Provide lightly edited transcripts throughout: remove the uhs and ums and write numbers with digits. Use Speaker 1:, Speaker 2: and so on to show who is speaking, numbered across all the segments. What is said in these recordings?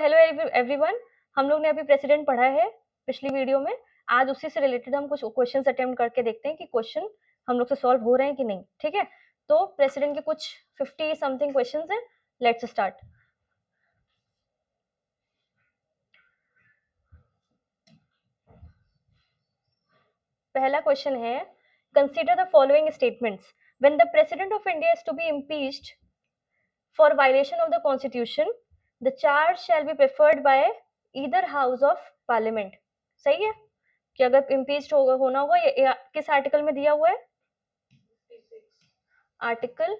Speaker 1: Hello everyone, हम लोग ने अभी प्रेसिडेंट पढ़ा है पिछली वीडियो में। आज उसी से रिलेटेड हम कुछ क्वेश्चंस अटेम्प्ट करके देखते हैं कि क्वेश्चन हम लोग से सॉल्व हो रहे हैं कि नहीं। ठीक है, तो प्रेसिडेंट के कुछ 50 समथिंग क्वेश्चंस हैं। Let's start. पहला क्वेश्चन है, consider the following statements when the president of India is to be impeached for violation of the constitution, the charge shall be preferred by either house of parliament। सही है कि अगर impeached होना होगा, ये किस आर्टिकल में दिया हुआ है? आर्टिकल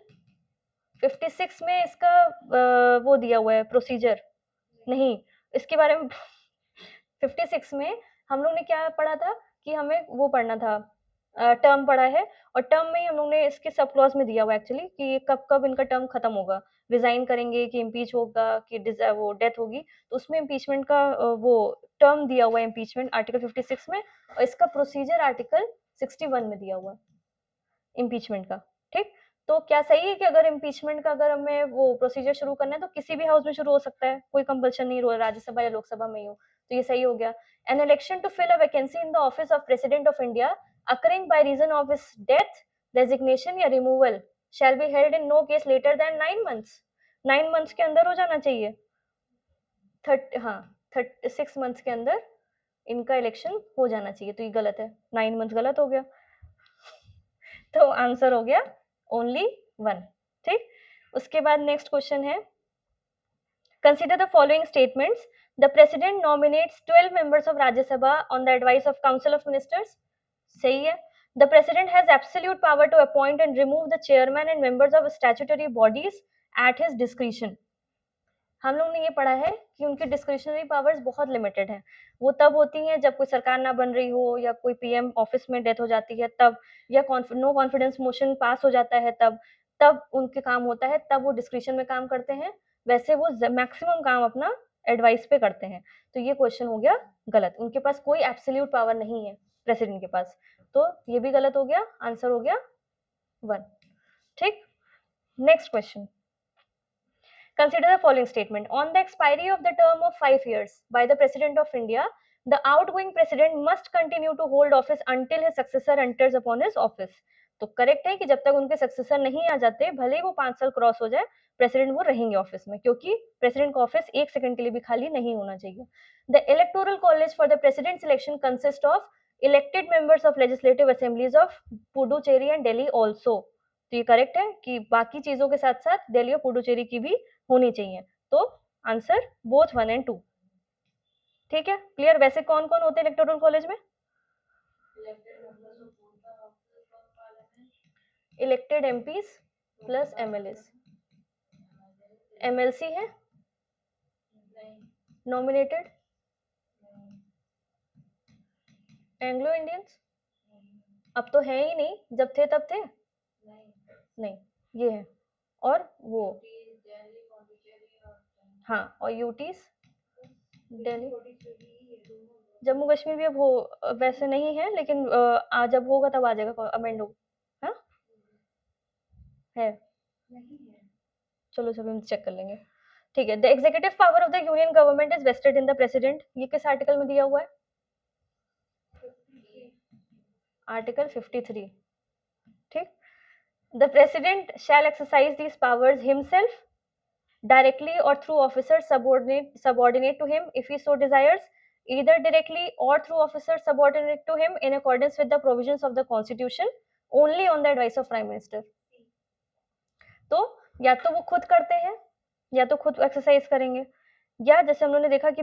Speaker 1: 56 में इसका वो दिया हुआ है प्रोसीजर। नहीं, इसके बारे में 56 में हम लोग ने क्या पढ़ा था कि हमें वो पढ़ना था, टर्म पढ़ा है, और टर्म में ही हम लोग ने इसके सब क्लॉज में दिया हुआ एक्चुअली कि कब कब इनका टर्म खत्म होगा, रिजाइन करेंगे कि इम्पीच होगा कि वो डेथ होगी। तो उसमें इम्पीचमेंट का वो टर्म दिया हुआ है इम्पीचमेंट आर्टिकल 56 में, और इसका प्रोसीजर आर्टिकल 61 में दिया हुआ है इम्पीचमेंट का। ठीक, तो क्या सही है कि अगर इम्पीचमेंट का अगर हमें वो प्रोसीजर शुरू करना है तो किसी भी हाउस में शुरू हो सकता है, कोई कंपल्शन नहीं, राज्यसभा या लोकसभा में ही हो, तो ये सही हो गया। An election to fill a vacancy in the office of president of India occurring by reason of his death, resignation या removal shall be held in no case later than 9 months। 9 months के अंदर हो जाना चाहिए। 6 months के अंदर इनका election हो जाना चाहिए, तो ये गलत है, 9 months गलत हो गया। तो आंसर हो गया ओनली 1। ठीक, उसके बाद नेक्स्ट क्वेश्चन है, consider the following statements. The president nominates 12 members of Rajya Sabha on the advice of council of ministers. सही है। The president has absolute power to appoint and remove the chairman and members of statutory bodies at his discretion. हम लोग ने ये पढ़ा है कि उनकी डिस्क्रिशनरी पावर्स बहुत लिमिटेड हैं। वो तब होती हैं जब कोई सरकार ना बन रही हो, या कोई पीएम ऑफिस में डेथ हो जाती है तब, या नो कॉन्फिडेंस मोशन पास हो जाता है तब तब उनके काम होता है, तब वो डिस्क्रिशन में काम करते हैं। वैसे वो मैक्सिमम काम अपना एडवाइस पे करते हैं। तो ये क्वेश्चन हो गया गलत, उनके पास कोई एब्सोल्यूट पावर नहीं है प्रेसिडेंट के पास, तो ये भी गलत हो गया, आंसर हो गया 1। ठीक, next question, consider the following statement. On the expiry of the term of 5 years by the President of India, the outgoing President must continue to hold office until his successor enters upon his office। तो correct है कि जब तक उनके successor नहीं आ जाते, भले ही वो 5 साल क्रॉस हो जाए, प्रेसिडेंट वो रहेंगे ऑफिस में, क्योंकि प्रेसिडेंट का ऑफिस 1 सेकंड के लिए भी खाली नहीं होना चाहिए। The electoral college for the president election consist of elected members of legislative assemblies of Puducherry and Delhi also. तो ये करेक्ट है कि बाकी चीजों के साथ साथ दिल्ली और पुडुचेरी की भी होनी चाहिए। तो आंसर बोथ 1 and 2। ठीक है, क्लियर। वैसे कौन कौन होते हैं इलेक्टोरल कॉलेज में? Elected MPs plus MLAs. MLC है नॉमिनेटेड, एंग्लो इंडियंस अब तो है ही नहीं, जब थे तब थे नहीं, ये है। और वो हाँ, और यूटीज दिल्ली, जम्मू कश्मीर भी अब हो, वैसे नहीं है लेकिन जब होगा तब आ जाएगा, अमेंड हो। हाँ है, चलो सभी हम चेक कर लेंगे। ठीक है, the executive power of the union government is vested in the president, ये किस आर्टिकल में दिया हुआ है? आर्टिकल 53। ठीक, the president shell exercise these powers himself directly or through officers subordinate to him if he so desires, either directly or through officers subordinate to him in accordance with the provisions of the constitution, only on the advice of prime minister। तो या तो वो खुद करते हैं या तो खुद एक्सरसाइज करेंगे, या जैसे हम लोगों ने देखा कि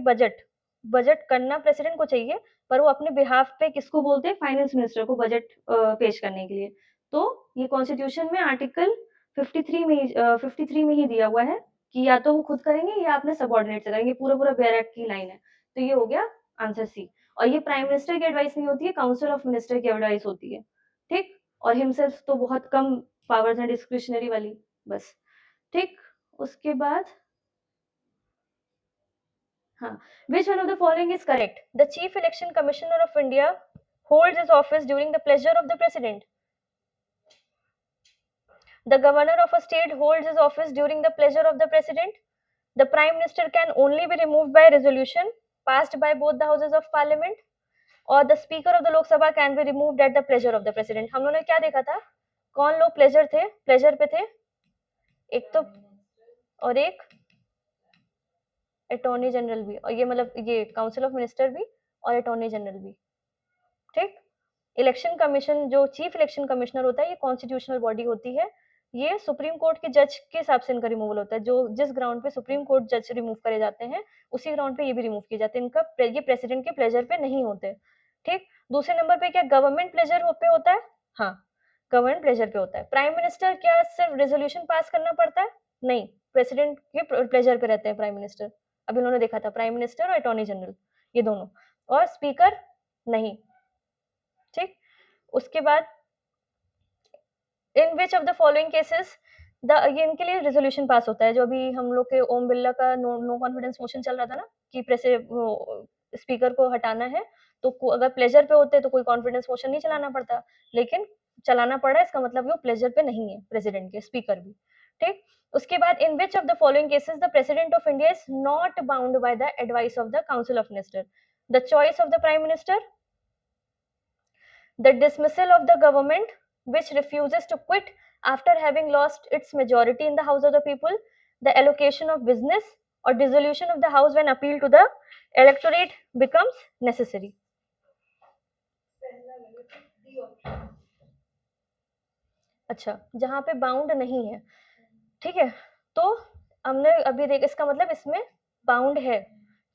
Speaker 1: बजट करना प्रेसिडेंट को चाहिए, पर वो अपने बिहाफ पे किसको बोलते हैं? फाइनेंस मिनिस्टर को बजट पेश करने के लिए। तो ये कॉन्स्टिट्यूशन में आर्टिकल 53 में ही दिया हुआ है कि या तो वो खुद करेंगे या अपने सबऑर्डिनेट से करेंगे, पूरा पूरा बैरक की लाइन है। तो ये हो गया आंसर सी। और ये प्राइम मिनिस्टर की एडवाइस नहीं होती है, काउंसिल ऑफ मिनिस्टर की एडवाइस होती है। ठीक, और हिमसेल्फ तो बहुत कम पावर्स हैं डिस्क्रिशनरी वाली, बस। ठीक, उसके बाद हाँ, which one of the following is correct? The chief election commissioner of India holds his office during the pleasure of the president. The governor of a state holds his office during the pleasure of the president. The Prime Minister can only be removed by resolution passed by both the houses of Parliament, और the speaker of the Lok Sabha can be removed at the pleasure of the president. हम लोगों ने क्या देखा था, कौन लोग pleasure पे थे, एक तो और एक अटॉर्नी जनरल भी, और ये मतलब ये काउंसिल ऑफ मिनिस्टर भी और अटॉर्नी जनरल भी. ठीक. इलेक्शन कमीशन जो चीफ इलेक्शन कमिश्नर होता है ये कॉन्स्टिट्यूशनल बॉडी होती है, ये सुप्रीम कोर्ट के जज के हिसाब से इनका रिमूवल होता है. जो जिस ग्राउंड पे सुप्रीम कोर्ट जज रिमूव करे जाते हैं उसी ग्राउंड पे ये भी रिमूव किए जाते हैं. इनका ये प्रेसिडेंट के प्लेजर पे नहीं होते. ठीक. दूसरे नंबर पे क्या गवर्नमेंट प्लेजर पे होता है, हाँ गवर्नमेंट प्लेजर पे होता है. प्राइम मिनिस्टर क्या सिर्फ रेजोल्यूशन पास करना पड़ता है, नहीं, प्रेसिडेंट के प्लेजर पे रहते हैं प्राइम मिनिस्टर. अभी उन्होंने देखा था प्राइम मिनिस्टर और अटॉर्नी जनरल ये दोनों, और स्पीकर नहीं. ठीक. उसके बाद in which of the following cases ये इनके लिए रेजोल्यूशन पास होता है, जो अभी हम लोग के ओम बिरला का नो कॉन्फिडेंस मोशन चल रहा था ना कि स्पीकर को हटाना है, तो अगर प्लेजर पे होते तो कोई कॉन्फिडेंस मोशन नहीं चलाना पड़ता, लेकिन चलाना पड़ा, इसका मतलब वो प्लेजर पे नहीं है प्रेसिडेंट के, स्पीकर भी. ठीक. उसके बाद in which of the following cases the president of India is not bound by the advice of the council of minister, the choice of the prime minister, the dismissal of the government which refuses to quit after having lost its majority in the House of the People, the allocation of business or dissolution of the House when appeal to the electorate becomes necessary. अच्छा, जहां पे bound नहीं है, ठीक है, तो हमने अभी देख, इसका मतलब इसमें बाउंड है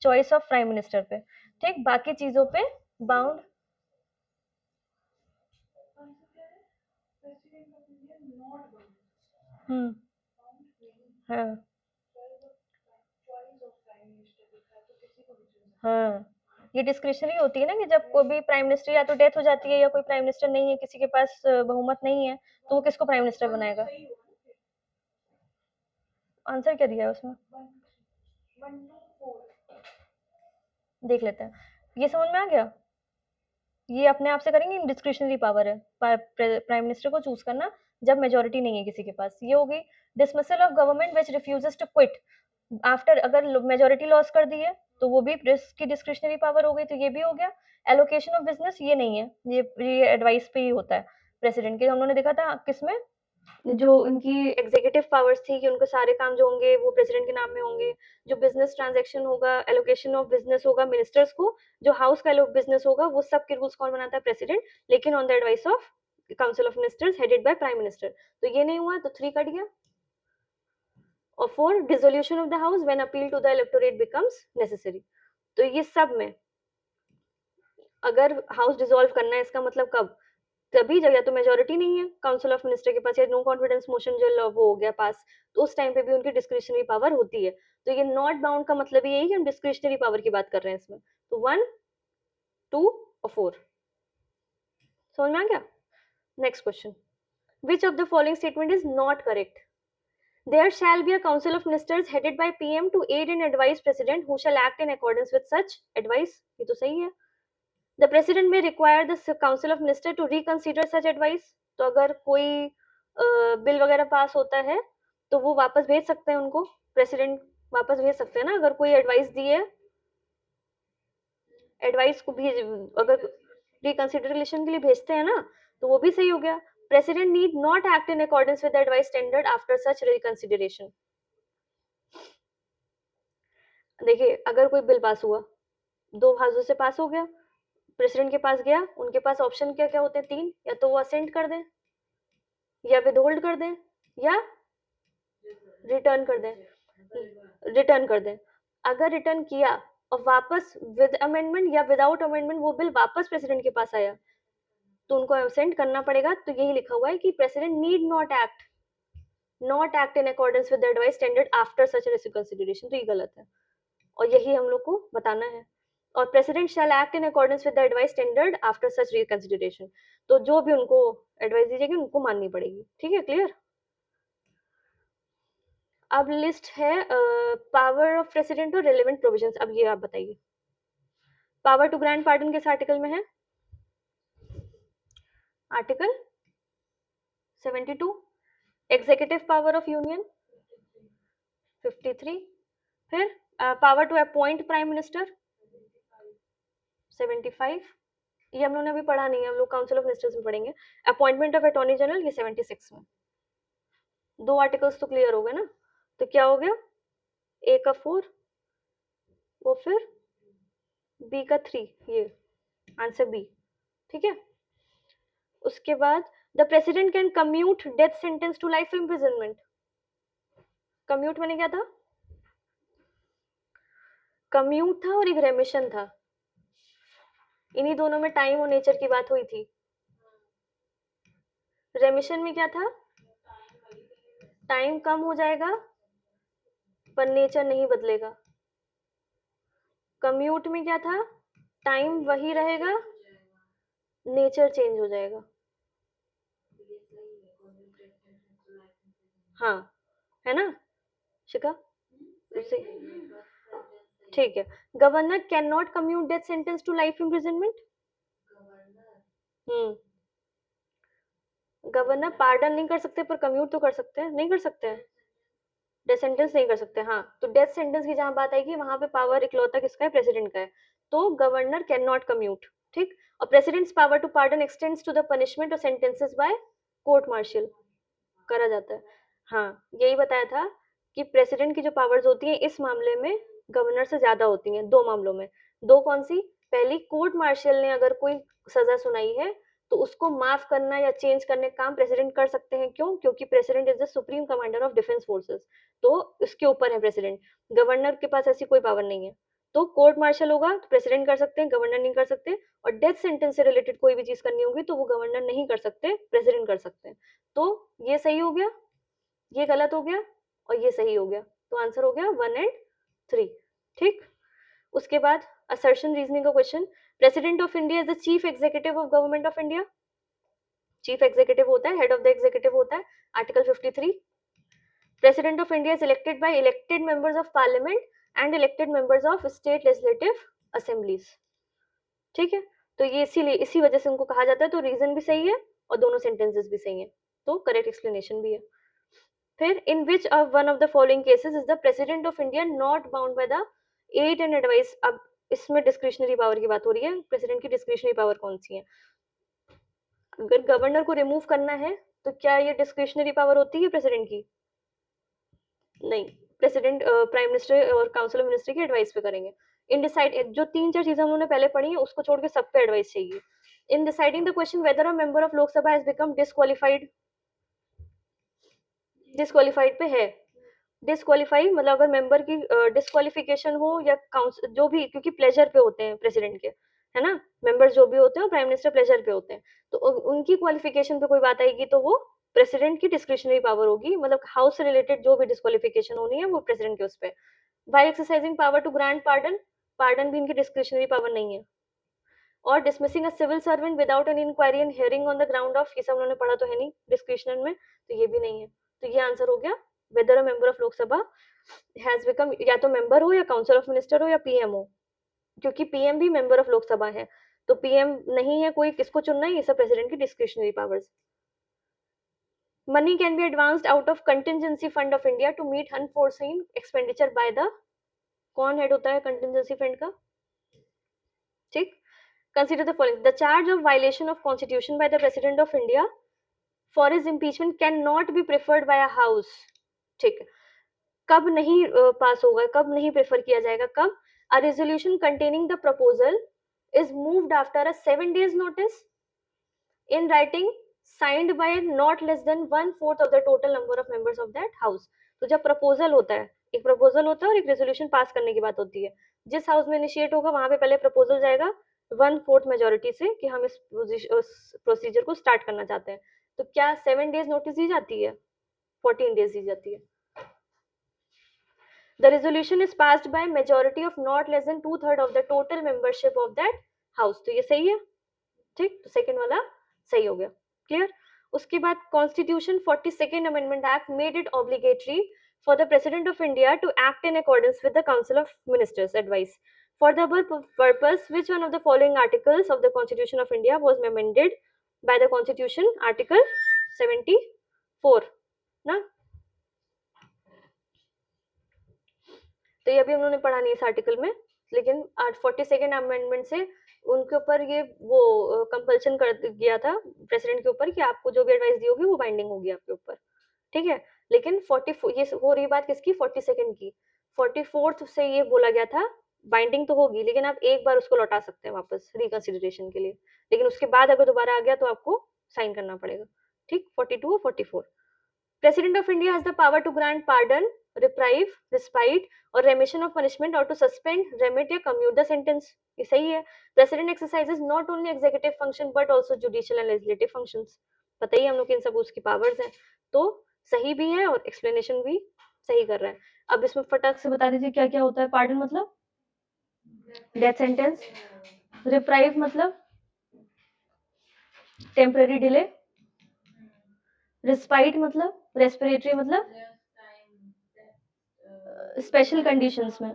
Speaker 1: चॉइस ऑफ प्राइम मिनिस्टर पे. ठीक. बाकी चीजों पे बाउंड हाँ हाँ, ये डिस्क्रिशनरी होती है ना, कि जब कोई भी प्राइम मिनिस्टर या तो डेथ हो जाती है या कोई प्राइम मिनिस्टर नहीं है, किसी के पास बहुमत नहीं है, तो वो किसको प्राइम मिनिस्टर बनाएगा. आंसर क्या दिया है उसमें, देख लेते हैं. ये समझ में आ गया, ये अपने आप से करेंगे, डिस्क्रिशनरी पावर है प्राइम मिनिस्टर को चूज करना जब मेजोरिटी नहीं है किसी के पास. ये हो गई. Dismissal of government which refuses to quit after, अगर मेजोरिटी लॉस कर दी है तो वो भी की डिस्क्रिशनरी पावर हो गई, तो ये भी हो गया. एलोकेशन ऑफ बिजनेस ये नहीं है, ये एडवाइस पे ही होता है प्रेसिडेंट के. हम लोगों ने देखा था किसमें, जो उनकी एग्जीक्यूटिव पावर्स थी कि उनको सारे काम जो होंगे वो प्रेसिडेंट के नाम में होंगे. जो बिजनेस ट्रांजैक्शन होगा, एलोकेशन ऑफ बिजनेस होगा मिनिस्टर्स को, जो हाउस का बिजनेस होगा वो सब के रूल्स कौन बनाता है, प्रेसिडेंट, लेकिन on the advice of council of ministers headed by prime minister. तो ये नहीं हुआ, तो 3 कट गया. और 4 dissolution of the house when appeal to the electorate becomes necessary. तो ये सब में अगर हाउस डिसॉल्व करना है, इसका मतलब कब, तभी जब या तो मेजोरिटी नहीं है काउंसिल ऑफ मिनिस्टर के पास, या नो कॉन्फिडेंस मोशन जो वो हो गया पास, तो उस टाइम पे भी उनकी डिस्क्रिशनरी पावर होती है. तो ये नॉट बाउंड का मतलब यही है कि हम डिस्क्रिशनरी पावर की बात कर रहे हैं इसमें. तो 1, 2 और 4 समझ में आ गया. Next question, which of the following statement is not correct. There shall be a council of ministers headed by PM to aid and advise president who shall act in accordance with such advice. ये तो सही है. The president may require the council of minister to reconsider such advice. तो अगर कोई bill वगैरह पास होता है तो वो वापस भेज सकते हैं उनको, प्रेसिडेंट वापस भेज सकते हैं ना, अगर कोई एडवाइस दी है, एडवाइस को भी अगर रिकंसिडरेशन के लिए भेजते हैं ना, तो वो भी सही हो गया. President need not act in accordance with advice standard after such reconsideration. देखिए, अगर कोई बिल पास हुआ, 2 हाउसों से पास हो गया, प्रेसिडेंट के पास गया, उनके पास ऑप्शन क्या क्या होते हैं, 3, या तो वो असेंट कर दें, या विदहोल्ड कर दें, या रिटर्न कर दें. रिटर्न कर दें. अगर रिटर्न किया और वापस विद अमेंडमेंट या विदाउट अमेंडमेंट वो बिल वापस प्रेसिडेंट के पास आया, तो उनको असेंट करना पड़ेगा. तो यही लिखा हुआ है कि president need not act in accordance with advice standard after such reconsideration. तो ये गलत है और यही हम लोग को बताना है. और president shell act in accordance with the advice standard after such reconsideration. तो जो भी उनको एडवाइस दी जाएगी उनको माननी पड़ेगी. ठीक है, क्लियर. अब लिस्ट है पावर ऑफ प्रेसिडेंट और रिलेवेंट प्रोविजंस. अब ये आप बताइए, पावर टू ग्रांट पार्डन किस आर्टिकल में है, article 72. Executive power of union 53. फिर power to appoint prime minister 75, ये हम लोगों ने अभी पढ़ा नहीं है, हम लोग काउंसिल ऑफ मिनिस्टर्स में पढ़ेंगे। अपॉइंटमेंट ऑफ अटॉर्नी जनरल ये 76 में। दो आर्टिकल्स तो क्लियर हो गए ना। तो क्या हो गया, ए का 4, वो फिर बी का 3, ये आंसर बी। ठीक है। उसके बाद the president can commute death sentence to life imprisonment. Commute मैंने क्या था, कम्यूट था और एक रेमिशन था, इन्हीं दोनों में टाइम और नेचर की बात हुई थी। रेमिशन में क्या था, टाइम कम हो जाएगा पर नेचर नहीं बदलेगा। कम्यूट में क्या था, टाइम वही रहेगा, नेचर चेंज हो जाएगा। हाँ, है ना शिखा, उसे ठीक है। Governor can not commute death sentence to life imprisonment. Hmm, governor pardon नहीं कर सकते पर कम्यूट तो कर सकते हैं, नहीं कर सकते हैं, डेथ सेंटेंस नहीं कर सकते। हाँ, तो डेथ सेंटेंस की जहां बात आएगी वहां पे पावर इकलौता किसका है, प्रेसिडेंट का है। तो गवर्नर कैन नॉट कम्यूट। ठीक। और president's power to pardon extends to the punishment और सेंटेंसेस बाय कोर्ट मार्शल करा जाता है। हाँ, यही बताया था कि प्रेसिडेंट की जो पावर्स होती हैं इस मामले में गवर्नर से ज्यादा होती हैं, दो मामलों में। दो कौन सी, पहली कोर्ट मार्शल ने अगर कोई सजा सुनाई है तो उसको माफ करना या चेंज करने का काम प्रेसिडेंट कर सकते हैं। क्यों, क्योंकि president is the supreme commander of defence forces, तो उसके ऊपर है प्रेसिडेंट। गवर्नर के पास ऐसी कोई पावर नहीं है। तो कोर्ट मार्शल होगा तो प्रेसिडेंट कर सकते हैं, गवर्नर नहीं कर सकते। और डेथ सेंटेंस से रिलेटेड कोई भी चीज करनी होगी तो वो गवर्नर नहीं कर सकते, प्रेसिडेंट कर सकते हैं। तो ये सही हो गया, ये गलत हो गया और ये सही हो गया। तो आंसर हो गया 1 एंड 3। ठीक। उसके बाद असर्शन रीजनिंग का question, president of India is the chief executive of government of India. Chief executive होता है, हेड ऑफ द एग्जीक्यूटिव होता है, article 53। President of India is elected bye elected members of parliament and elected members of state legislative assemblies. ठीक है। तो ये इसीलिए इसी वजह से उनको कहा जाता है। तो रीजन भी सही है और दोनों सेंटेंसेस भी सही है, तो करेक्ट एक्सप्लेनेशन भी है। फिर in which of one of the following cases is the president of India not bound by the aid and advice. अब इसमें डिस्क्रिशनरी पावर की बात हो रही है, प्रेसिडेंट की डिस्क्रिशनरी पावर कौन सी है। अगर गवर्नर को रिमूव करना है तो क्या ये डिस्क्रिशनरी पावर होती है प्रेसिडेंट की, नहीं। प्रेसिडेंट प्राइम मिनिस्टर और काउंसिल ऑफ मिनिस्टर की एडवाइस पे करेंगे। इन डिसाइड जो 3-4 चीजें हम लोगों ने पहले पढ़ी है उसको छोड़ के सब पे एडवाइस चाहिए। In deciding the question whether a member of Lok Sabha has become disqualified, disqualified पे है। डिस्क्वालीफाई मतलब अगर मेंबर की डिस्क्वालिफिकेशन हो या काउंसिल जो भी, क्योंकि प्लेजर पे होते हैं प्रेसिडेंट के, है ना, मेंबर्स जो भी होते हैं प्राइम मिनिस्टर प्लेजर पे होते हैं। तो उनकी क्वालिफिकेशन पे कोई बात आएगी तो वो प्रेसिडेंट की डिस्क्रिशनरी पावर होगी, मतलब हाउस से रिलेटेड जो भी डिस्क्वालिफिकेशन होनी है वो प्रेसिडेंट के उस पर। While exercising power to grant pardon, pardon भी इनकी डिस्क्रिशनरी पावर नहीं है। और dismissing a civil servant without an inquiry and hearing on the ground of, ये सब उन्होंने पढ़ा तो है नहीं डिस्क्रिशनल में, तो ये भी नहीं है। तो ये आंसर हो गया weather a member of Lok Sabha has become, या तो मेंबर हो या काउंसिल ऑफ मिनिस्टर हो या पीएम हो, क्योंकि पीएम भी मेंबर ऑफ लोकसभा है। तो पीएम नहीं है कोई, किसको चुनना है, ये सब प्रेसिडेंट की discretionary powers. Money can be advanced out of contingency fund of India to meet unforeseen expenditure by the, कौन हेड होता है कंटिजेंसी फंड का, ठीक। Consider the following, the charge of violation of constitution by the president of India for his impeachment can not be preferred by a house. ठीक। कब नहीं पास होगा, कब नहीं प्रेफर किया जाएगा, कब, a resolution containing the proposal is moved after a 7 days notice in writing signed by not less than 1/4 of the total number of members of that house। तो जब प्रपोजल होता है, एक प्रपोजल होता है और एक रेजोल्यूशन पास करने की बात होती है, जिस हाउस में इनिशिएट होगा वहां पे पहले प्रपोजल जाएगा 1/4 मेजोरिटी से कि हम इस प्रोसीजर को स्टार्ट करना चाहते हैं। तो क्या 7 डेज नोटिस दी जाती है, 14 डेज दी जाती है। The resolution is passed by majority of not less than 2/3 of the total membership of that house। तो ये सही है, ठीक। तो सेकंड वाला सही हो गया, क्लियर। उसके बाद constitution 42nd amendment act made it obligatory for the president of India to act in accordance with the council of ministers advice for the purpose which one of the following articles of the constitution of India was amended by the constitution, article 74 ना। तो ये अभी हम लोगों ने पढ़ा नहीं इस आर्टिकल में, लेकिन 42nd अमेंडमेंट से उनके ऊपर ये वो कंपल्शन कर गया था प्रेसिडेंट के ऊपर कि आपको जो भी एडवाइस दी होगी वो बाइंडिंग होगी आपके ऊपर, ठीक है। लेकिन 44 ये हो रही बात किसकी, 42nd की। 44th से ये बोला गया था बाइंडिंग तो होगी, लेकिन आप एक बार उसको लौटा सकते हैं वापस रिकंसिडरेशन के लिए, लेकिन उसके बाद अगर दोबारा आ गया तो आपको साइन करना पड़ेगा, ठीक। 42 और 44। President of India has the power to grant pardon, reprieve, respite or remission of punishment or to suspend, remit या commute the sentence. ये सही है। President exercises not only executive function but also judicial and legislative functions. पता ही हम लोग इन सब उसकी powers हैं, तो सही भी है और explanation भी सही कर रहा है। अब इसमें फटाक से बता दीजिए क्या क्या होता है। pardon मतलब death sentence, reprieve मतलब temporary delay, respite मतलब respiratory मतलब स्पेशल कंडीशंस में,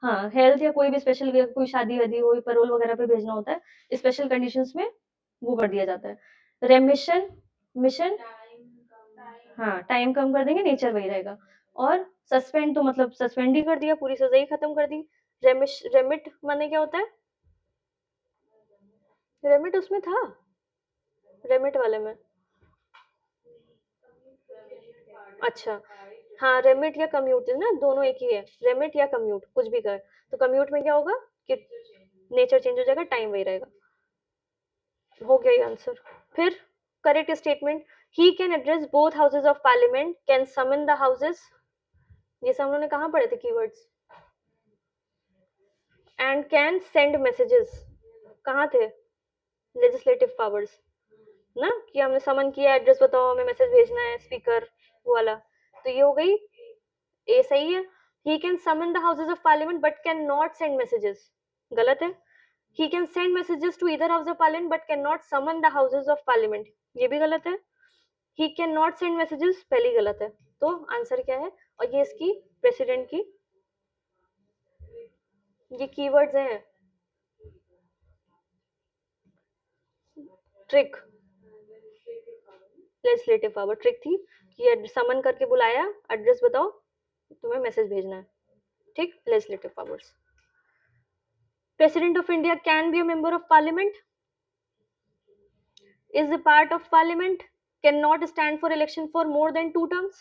Speaker 1: हाँ हेल्थ या कोई भी स्पेशल, कोई शादी वादी हो, पैरोल वगैरह पे भेजना होता है स्पेशल कंडीशंस में, वो कर दिया जाता है। रेमिशन, मिशन, हाँ टाइम कम कर देंगे, नेचर वही रहेगा। और सस्पेंड तो मतलब सस्पेंड ही कर दिया, पूरी सजा ही खत्म कर दी। रेमिट माने क्या होता है, रेमिट उसमें था, रेमिट वाले में, अच्छा हाँ रेमिट या कम्यूट ना, दोनों एक ही है, रेमिट या कम्यूट कुछ भी कर। तो कम्यूट में क्या होगा कि नेचर चेंज हो जाएगा, टाइम वही रहेगा। हो गया ये आंसर। फिर correct statement, he can address both houses of parliament, can summon the houses, ये सब हम लोगों ने कहाँ पढ़े थे keywords, and can send messages, कहाँ थे, लेजिस्लेटिव पावर्स ना, कि हमने समन किया, एड्रेस बताओ हमें मैसेज भेजना है, स्पीकर वो वाला। तो ये हो गई, ए सही है। He can summon the houses of parliament but can not send messages, गलत है। He can send messages to either house of parliament but cannot summon the houses of parliament, ये भी गलत है। He cannot send messages पहली गलत है। तो आंसर क्या है, और ये इसकी प्रेसिडेंट की ये कीवर्ड्स हैं, ट्रिक, लेजिस्लेटिव पावर ट्रिक थी कि समन करके बुलाया, एड्रेस बताओ तुम्हें मैसेज भेजना है, ठीक, legislative powers. President of India can be a member of parliament, is a part of parliament, cannot stand for election for more than 2 terms,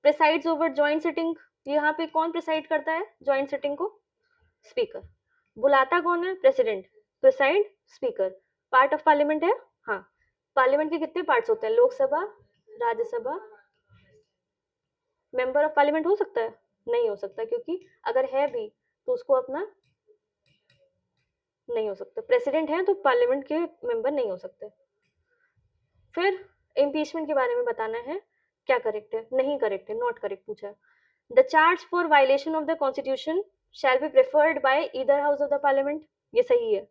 Speaker 1: presides over joint sitting, यहाँ पे कौन प्रिसाइड करता है जॉइंट सिटिंग को, speaker, बुलाता कौन है, president, preside speaker, part of parliament है, हाँ। पार्लियामेंट के कितने पार्ट्स होते हैं, Lok Sabha, Rajya Sabha, member of parliament हो सकता है, नहीं हो सकता, क्योंकि अगर है भी तो उसको अपना नहीं हो सकता, प्रेसिडेंट है तो पार्लियामेंट के मेंबर नहीं हो सकते। फिर इम्पीचमेंट के बारे में बताना है, क्या करेक्ट है, नहीं करेक्ट है, नॉट करेक्ट पूछा है। The charge for violation of the constitution shall be preferred by either house of the parliament, ये सही है।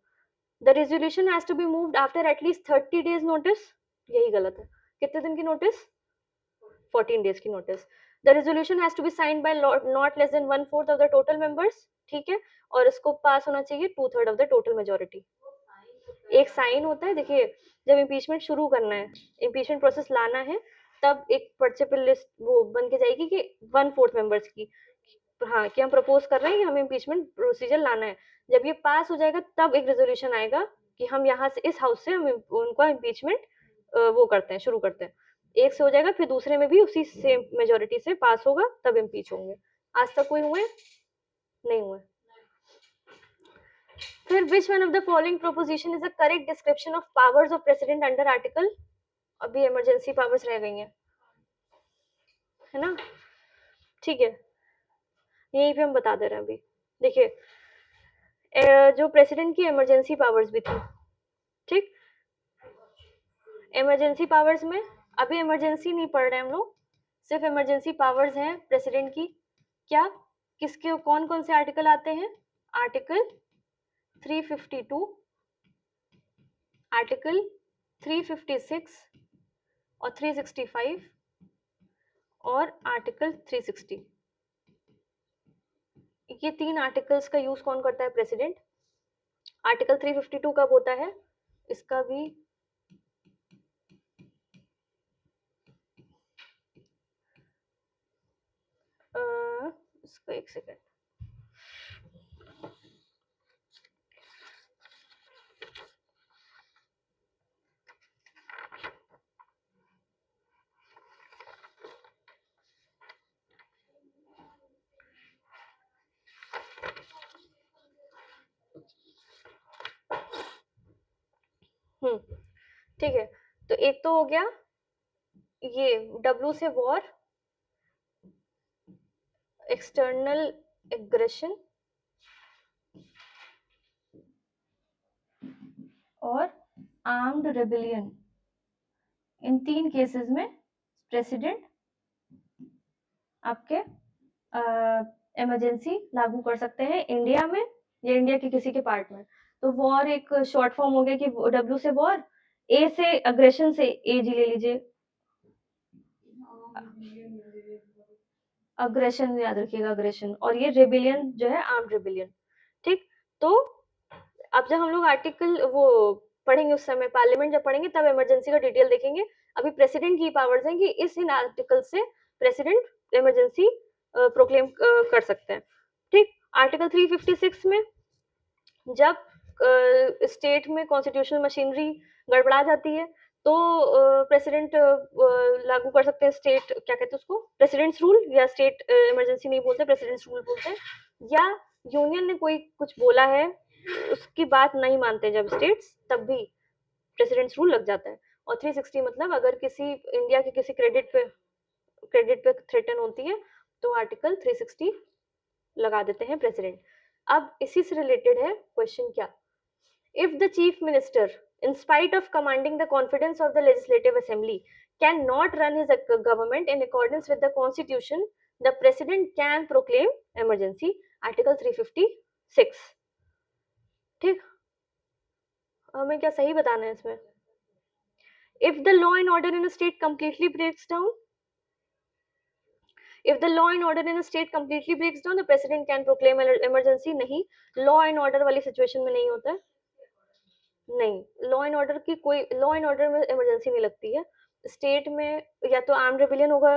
Speaker 1: The resolution has to be moved after at least 30 days notice, यही गलत है, कितने दिन की नोटिस, 14 डेज की notice. The resolution has to be signed by not less than 1/4 of the total members, ठीक है, और इसको पास होना चाहिए 2/3 ऑफ द टोटल मेजोरिटी। एक साइन होता है, देखिए जब इम्पीचमेंट शुरू करना है, इम्पीचमेंट प्रोसेस लाना है, तब एक पर्चे पे लिस्ट वो बन के जाएगी कि 1/4 मेंबर्स की, हाँ कि हम प्रपोज कर रहे हैं कि हमें इम्पीचमेंट प्रोसीजर लाना है। जब ये पास हो जाएगा तब एक रेजोल्यूशन आएगा कि हम यहाँ से इस हाउस से हम उनका इम्पीचमेंट वो करते हैं, शुरू करते हैं। एक से हो जाएगा, फिर दूसरे में भी उसी सेम मेजोरिटी से पास होगा, तब इम्पीच होंगे। आज तक कोई हुए नहीं हुए। फिर which one of the following proposition is a correct description of powers of president under article, अभी इमरजेंसी पावर्स रह गई हैं, है ना, ठीक है, यहीं पे हम बता दे रहे हैं अभी। देखिए जो प्रेसिडेंट की इमरजेंसी पावर्स भी थी, ठीक, इमरजेंसी पावर्स में अभी इमरजेंसी नहीं पढ़ रहे हम लोग, सिर्फ इमरजेंसी पावर्स हैं प्रेसिडेंट की। क्या, किसके कौन कौन से आर्टिकल आते हैं, आर्टिकल 352, आर्टिकल 356 और 365 और आर्टिकल 360, ये 3 आर्टिकल्स का यूज कौन करता है, प्रेसिडेंट। आर्टिकल 352 कब होता है, इसका भी इसको एक सेकेंड, ठीक है। तो एक तो हो गया ये W से वॉर, एक्सटर्नल एग्रेशन और आर्म्ड रेबेलियन। इन 3 केसेस में प्रेसिडेंट आपके इमरजेंसी लागू कर सकते हैं इंडिया में या इंडिया के किसी के पार्ट में। तो वॉर एक शॉर्ट फॉर्म हो गया कि W से वॉर, A से अग्रेशन से AG ले लीजिए, अग्रेशन याद रखिएगा, अग्रेशन, और ये रेबेलियन जो है आर्म्ड रेबेलियन। ठीक, तो अब जब हम लोग आर्टिकल वो पढ़ेंगे उस समय पार्लियामेंट जब पढ़ेंगे तब इमरजेंसी का डिटेल देखेंगे। अभी प्रेसिडेंट की पावर्स हैं कि इस इन आर्टिकल से प्रेसिडेंट इमरजेंसी प्रोक्लेम कर सकते हैं। ठीक, आर्टिकल 356 में जब स्टेट में कॉन्स्टिट्यूशनल मशीनरी गड़बड़ा जाती है तो प्रेसिडेंट लागू कर सकते हैं स्टेट, क्या कहते हैं उसको, प्रेसिडेंट्स रूल, या स्टेट इमरजेंसी नहीं बोलते, प्रेसिडेंट्स रूल बोलते हैं। या यूनियन ने कोई कुछ बोला है, उसकी बात नहीं मानते जब स्टेट्स, तब भी प्रेसिडेंट्स रूल लग जाता है। और 360 मतलब अगर किसी इंडिया के किसी क्रेडिट पे थ्रेटन होती है तो आर्टिकल 360 लगा देते हैं प्रेसिडेंट। अब इसी से रिलेटेड है क्वेश्चन क्या, if the chief minister in spite of commanding the confidence of the legislative assembly cannot run his government in accordance with the constitution, the president can proclaim emergency, article 356। ठीक, हमें क्या सही बताना है इसमें, if the law and order in a state completely breaks down, if the law and order in a state completely breaks down, the president can proclaim emergency। नहीं, law and order वाली situation में नहीं होता है, नहीं, law and order की कोई, law and order में इमरजेंसी नहीं लगती है। स्टेट में या तो आर्म रेबेलियन होगा,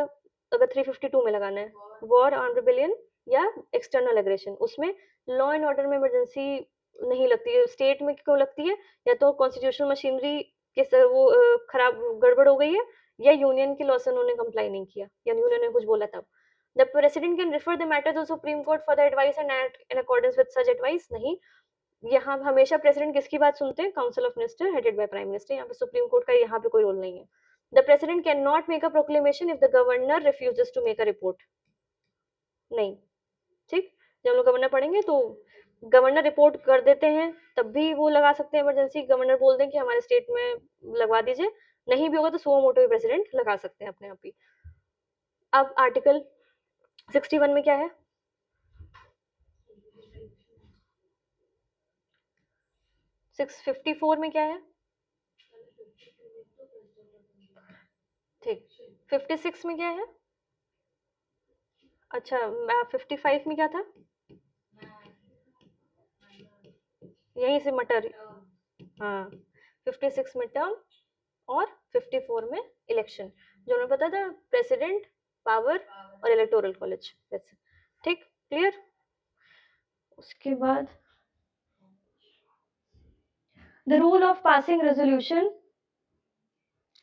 Speaker 1: अगर 352 में लगाना है, वॉर, आर्म रेबेलियन या एक्सटर्नल एग्रेशन, उसमें लॉ एंड ऑर्डर में इमरजेंसी नहीं लगती है। स्टेट में क्यों लगती है, या तो कॉन्स्टिट्यूशनल मशीनरी के वो खराब गड़बड़ हो गई है, या यूनियन के लॉ से उन्होंने कंप्लाई नहीं किया, या यूनियन ने कुछ बोला तब। The president can refer the matter to supreme court for the advice and act in accordance with such advice. नहीं, यहाँ हमेशा प्रेसिडेंट किसकी बात सुनते हैं, council of minister headed by prime minister. यहाँ पे सुप्रीम कोर्ट का यहाँ पे कोई रोल नहीं है। The president can not make a proclamation if the governor refuses to make a report. नहीं, ठीक, जब हम लोग गवर्नर पढ़ेंगे तो गवर्नर रिपोर्ट कर देते हैं तब भी वो लगा सकते हैं इमरजेंसी। गवर्नर बोल दें कि हमारे स्टेट में लगवा दीजिए, नहीं भी होगा तो सुओ मोटो प्रेसिडेंट लगा सकते हैं अपने आप ही। अब आर्टिकल 61 में क्या है, 654 में क्या है, ठीक, 56 में क्या है, अच्छा 55 में क्या था, यहीं से मटर, हाँ, 56 में टर्म और 54 में इलेक्शन, जो हमें पता था, प्रेसिडेंट, पावर और इलेक्टोरल कॉलेज, वैसे। ठीक, क्लियर। उसके बाद the rule of passing resolution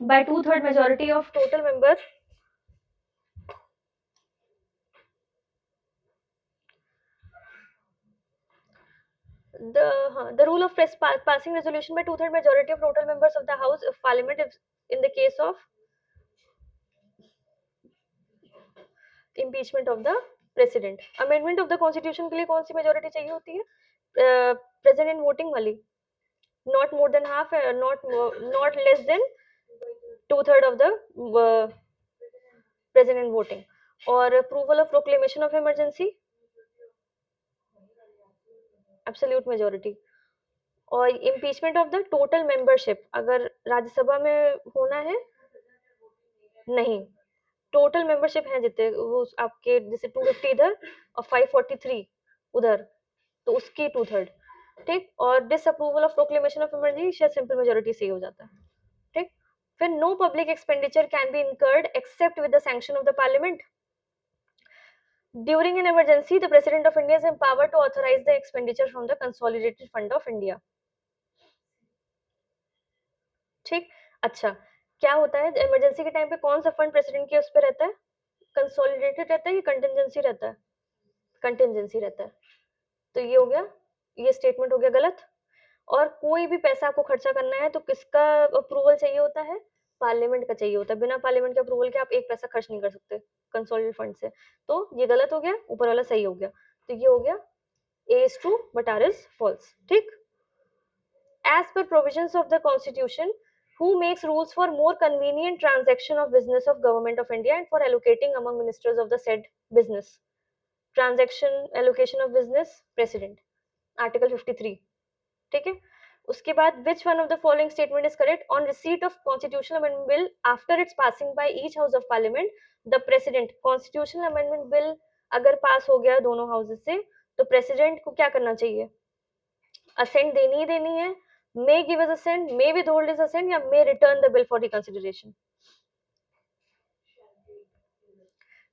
Speaker 1: bye 2/3 majority of total members, the rule of passing resolution by 2/3 majority of total members of the House of Parliament in the case of impeachment of the president। Amendment of the constitution के लिए कौन सी majority चाहिए होती है, present voting वाली, not more than half, not less than 2/3 of the president voting। और approval of proclamation of emergency, absolute majority। और impeachment of the total membership, अगर राज्यसभा में होना है, नहीं, टोटल मेंबरशिप है जितने, वो आपके जैसे 250 इधर और 543 उधर, तो उसकी 2/3। ठीक, और disapproval of proclamation of emergency simple majority से ही हो जाता है। ठीक, फिर no public expenditure can be incurred except with the sanction of the parliament. During an emergency the president of India is empowered to authorise the expenditure from the consolidated fund of India. ठीक, अच्छा क्या होता है emergency के time पे कौन सा fund president के उस पे रहता है, कंसोलिडेटेड रहता है या कंटिजेंसी रहता है, कंटिजेंसी रहता है। तो ये हो गया, ये स्टेटमेंट हो गया गलत। और कोई भी पैसा आपको खर्चा करना है तो किसका अप्रूवल चाहिए होता है, पार्लियामेंट का चाहिए होता है। बिना पार्लियामेंट के अप्रूवल के आप एक पैसा खर्च नहीं कर सकते कंसोलिडेटेड फंड से। तो ये गलत हो गया, ऊपर वाला सही हो गया। तो ये हो गया A is true but R is false. ठीक, as per provisions of the constitution, who makes rules for more convenient transaction of business of government of India and for allocating among ministers of the said business, transaction allocation of business, president, article 53। ठीक है, उसके बाद which one of the following statement is correct, on receipt of constitutional amendment bill after its passing by each house of parliament the president, constitutional amendment bill अगर पास हो गया दोनों houses से तो प्रेसिडेंट को क्या करना चाहिए, असेंट देनी ही देनी है, may give us assent, may withhold his assent या may return the bill for reconsideration.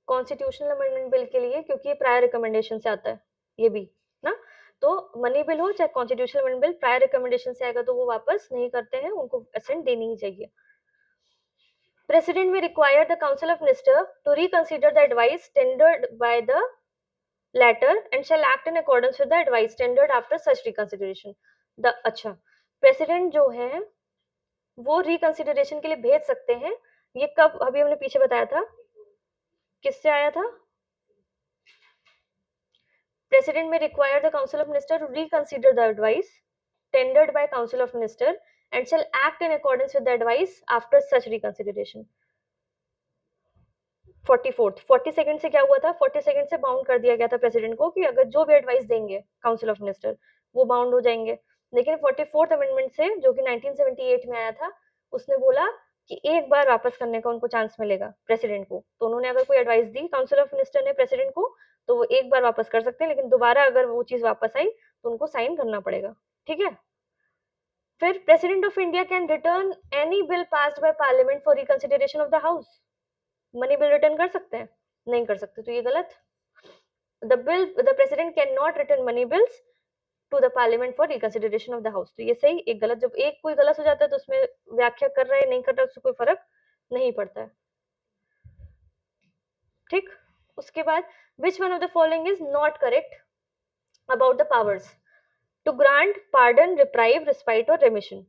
Speaker 1: Constitutional amendment bill के लिए, क्योंकि ये प्रायर रिकमेंडेशन से आता है ये भी ना, तो मनी बिल हो चाहे constitutional amendment bill prior recommendation से आएगा तो वो वापस नहीं करते हैं, उनको असेंट देनी ही चाहिए। President may require the council of minister to reconsider the advice tendered by the latter and shall act in accordance with the advice tendered after such reconsideration। The अच्छा, प्रेसिडेंट जो है वो रिकंसिडरेशन के लिए भेज सकते हैं। ये कब, अभी हमने पीछे बताया था, किससे आया था, president may require the council of minister to reconsider the advice tendered by council of minister and shall act in accordance with the advice after such reconsideration। 42nd से क्या हुआ था, 42nd से बाउंड कर दिया गया था प्रेसिडेंट को कि अगर जो भी एडवाइस देंगे काउंसिल ऑफ मिनिस्टर वो बाउंड हो जाएंगे। लेकिन 44th अमेंडमेंट से जो कि 1978 में आया था उसने बोला कि एक बार वापस करने का उनको चांस मिलेगा प्रेसिडेंट को। तो उन्होंने अगर कोई advice the council of minister ने प्रेसिडेंट को तो वो एक बार वापस कर सकते हैं, लेकिन दोबारा अगर वो चीज वापस आई तो उनको साइन करना पड़ेगा। ठीक है, फिर president of India can return any bill passed by parliament for reconsideration of the house. Money bill return कर सकते हैं, नहीं कर सकते, तो ये गलत। The president can not return money bills to the parliament for reconsideration of the house. तो ये सही, एक गलत। जब एक कोई गलत हो जाता है तो उसमें व्याख्या कर रहा है नहीं कर रहा है उससे कोई फर्क नहीं पड़ता है। ठीक, उसके बाद which one of the following is not correct about the powers to grant pardon, reprieve, respite और remission.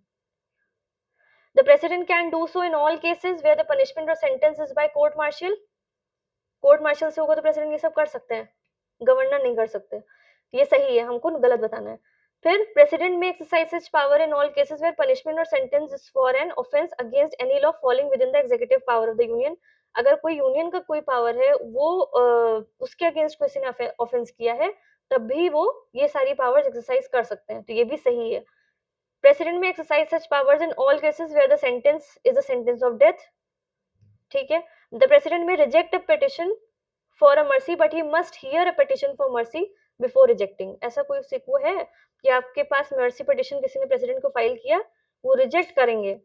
Speaker 1: The president can do so in all cases where the punishment or sentence is by court martial। Court martial से होगा तो president ये सब कर सकते हैं, governor नहीं कर सकते। ये सही है, हमको गलत बताना है। फिर president may exercise power in all cases where punishment और sentence is for an offence against any law falling within the executive power of the union. अगर कोई यूनियन का कोई पावर है वो उसके अगेंस्ट किसी ने ऑफेंस किया है तब भी वो ये सारी पावर्स एक्सरसाइज कर सकते हैं, तो ये भी सही है। President may exercise such powers in all cases where the sentence is a sentence of death. ठीक है, the president may reject a petition for a mercy but he must hear a petition for mercy before rejecting. ऐसा कोई वो है कि आपके पास mercy petition किसी ने प्रेसिडेंट को फाइल किया, वो रिजेक्ट करेंगे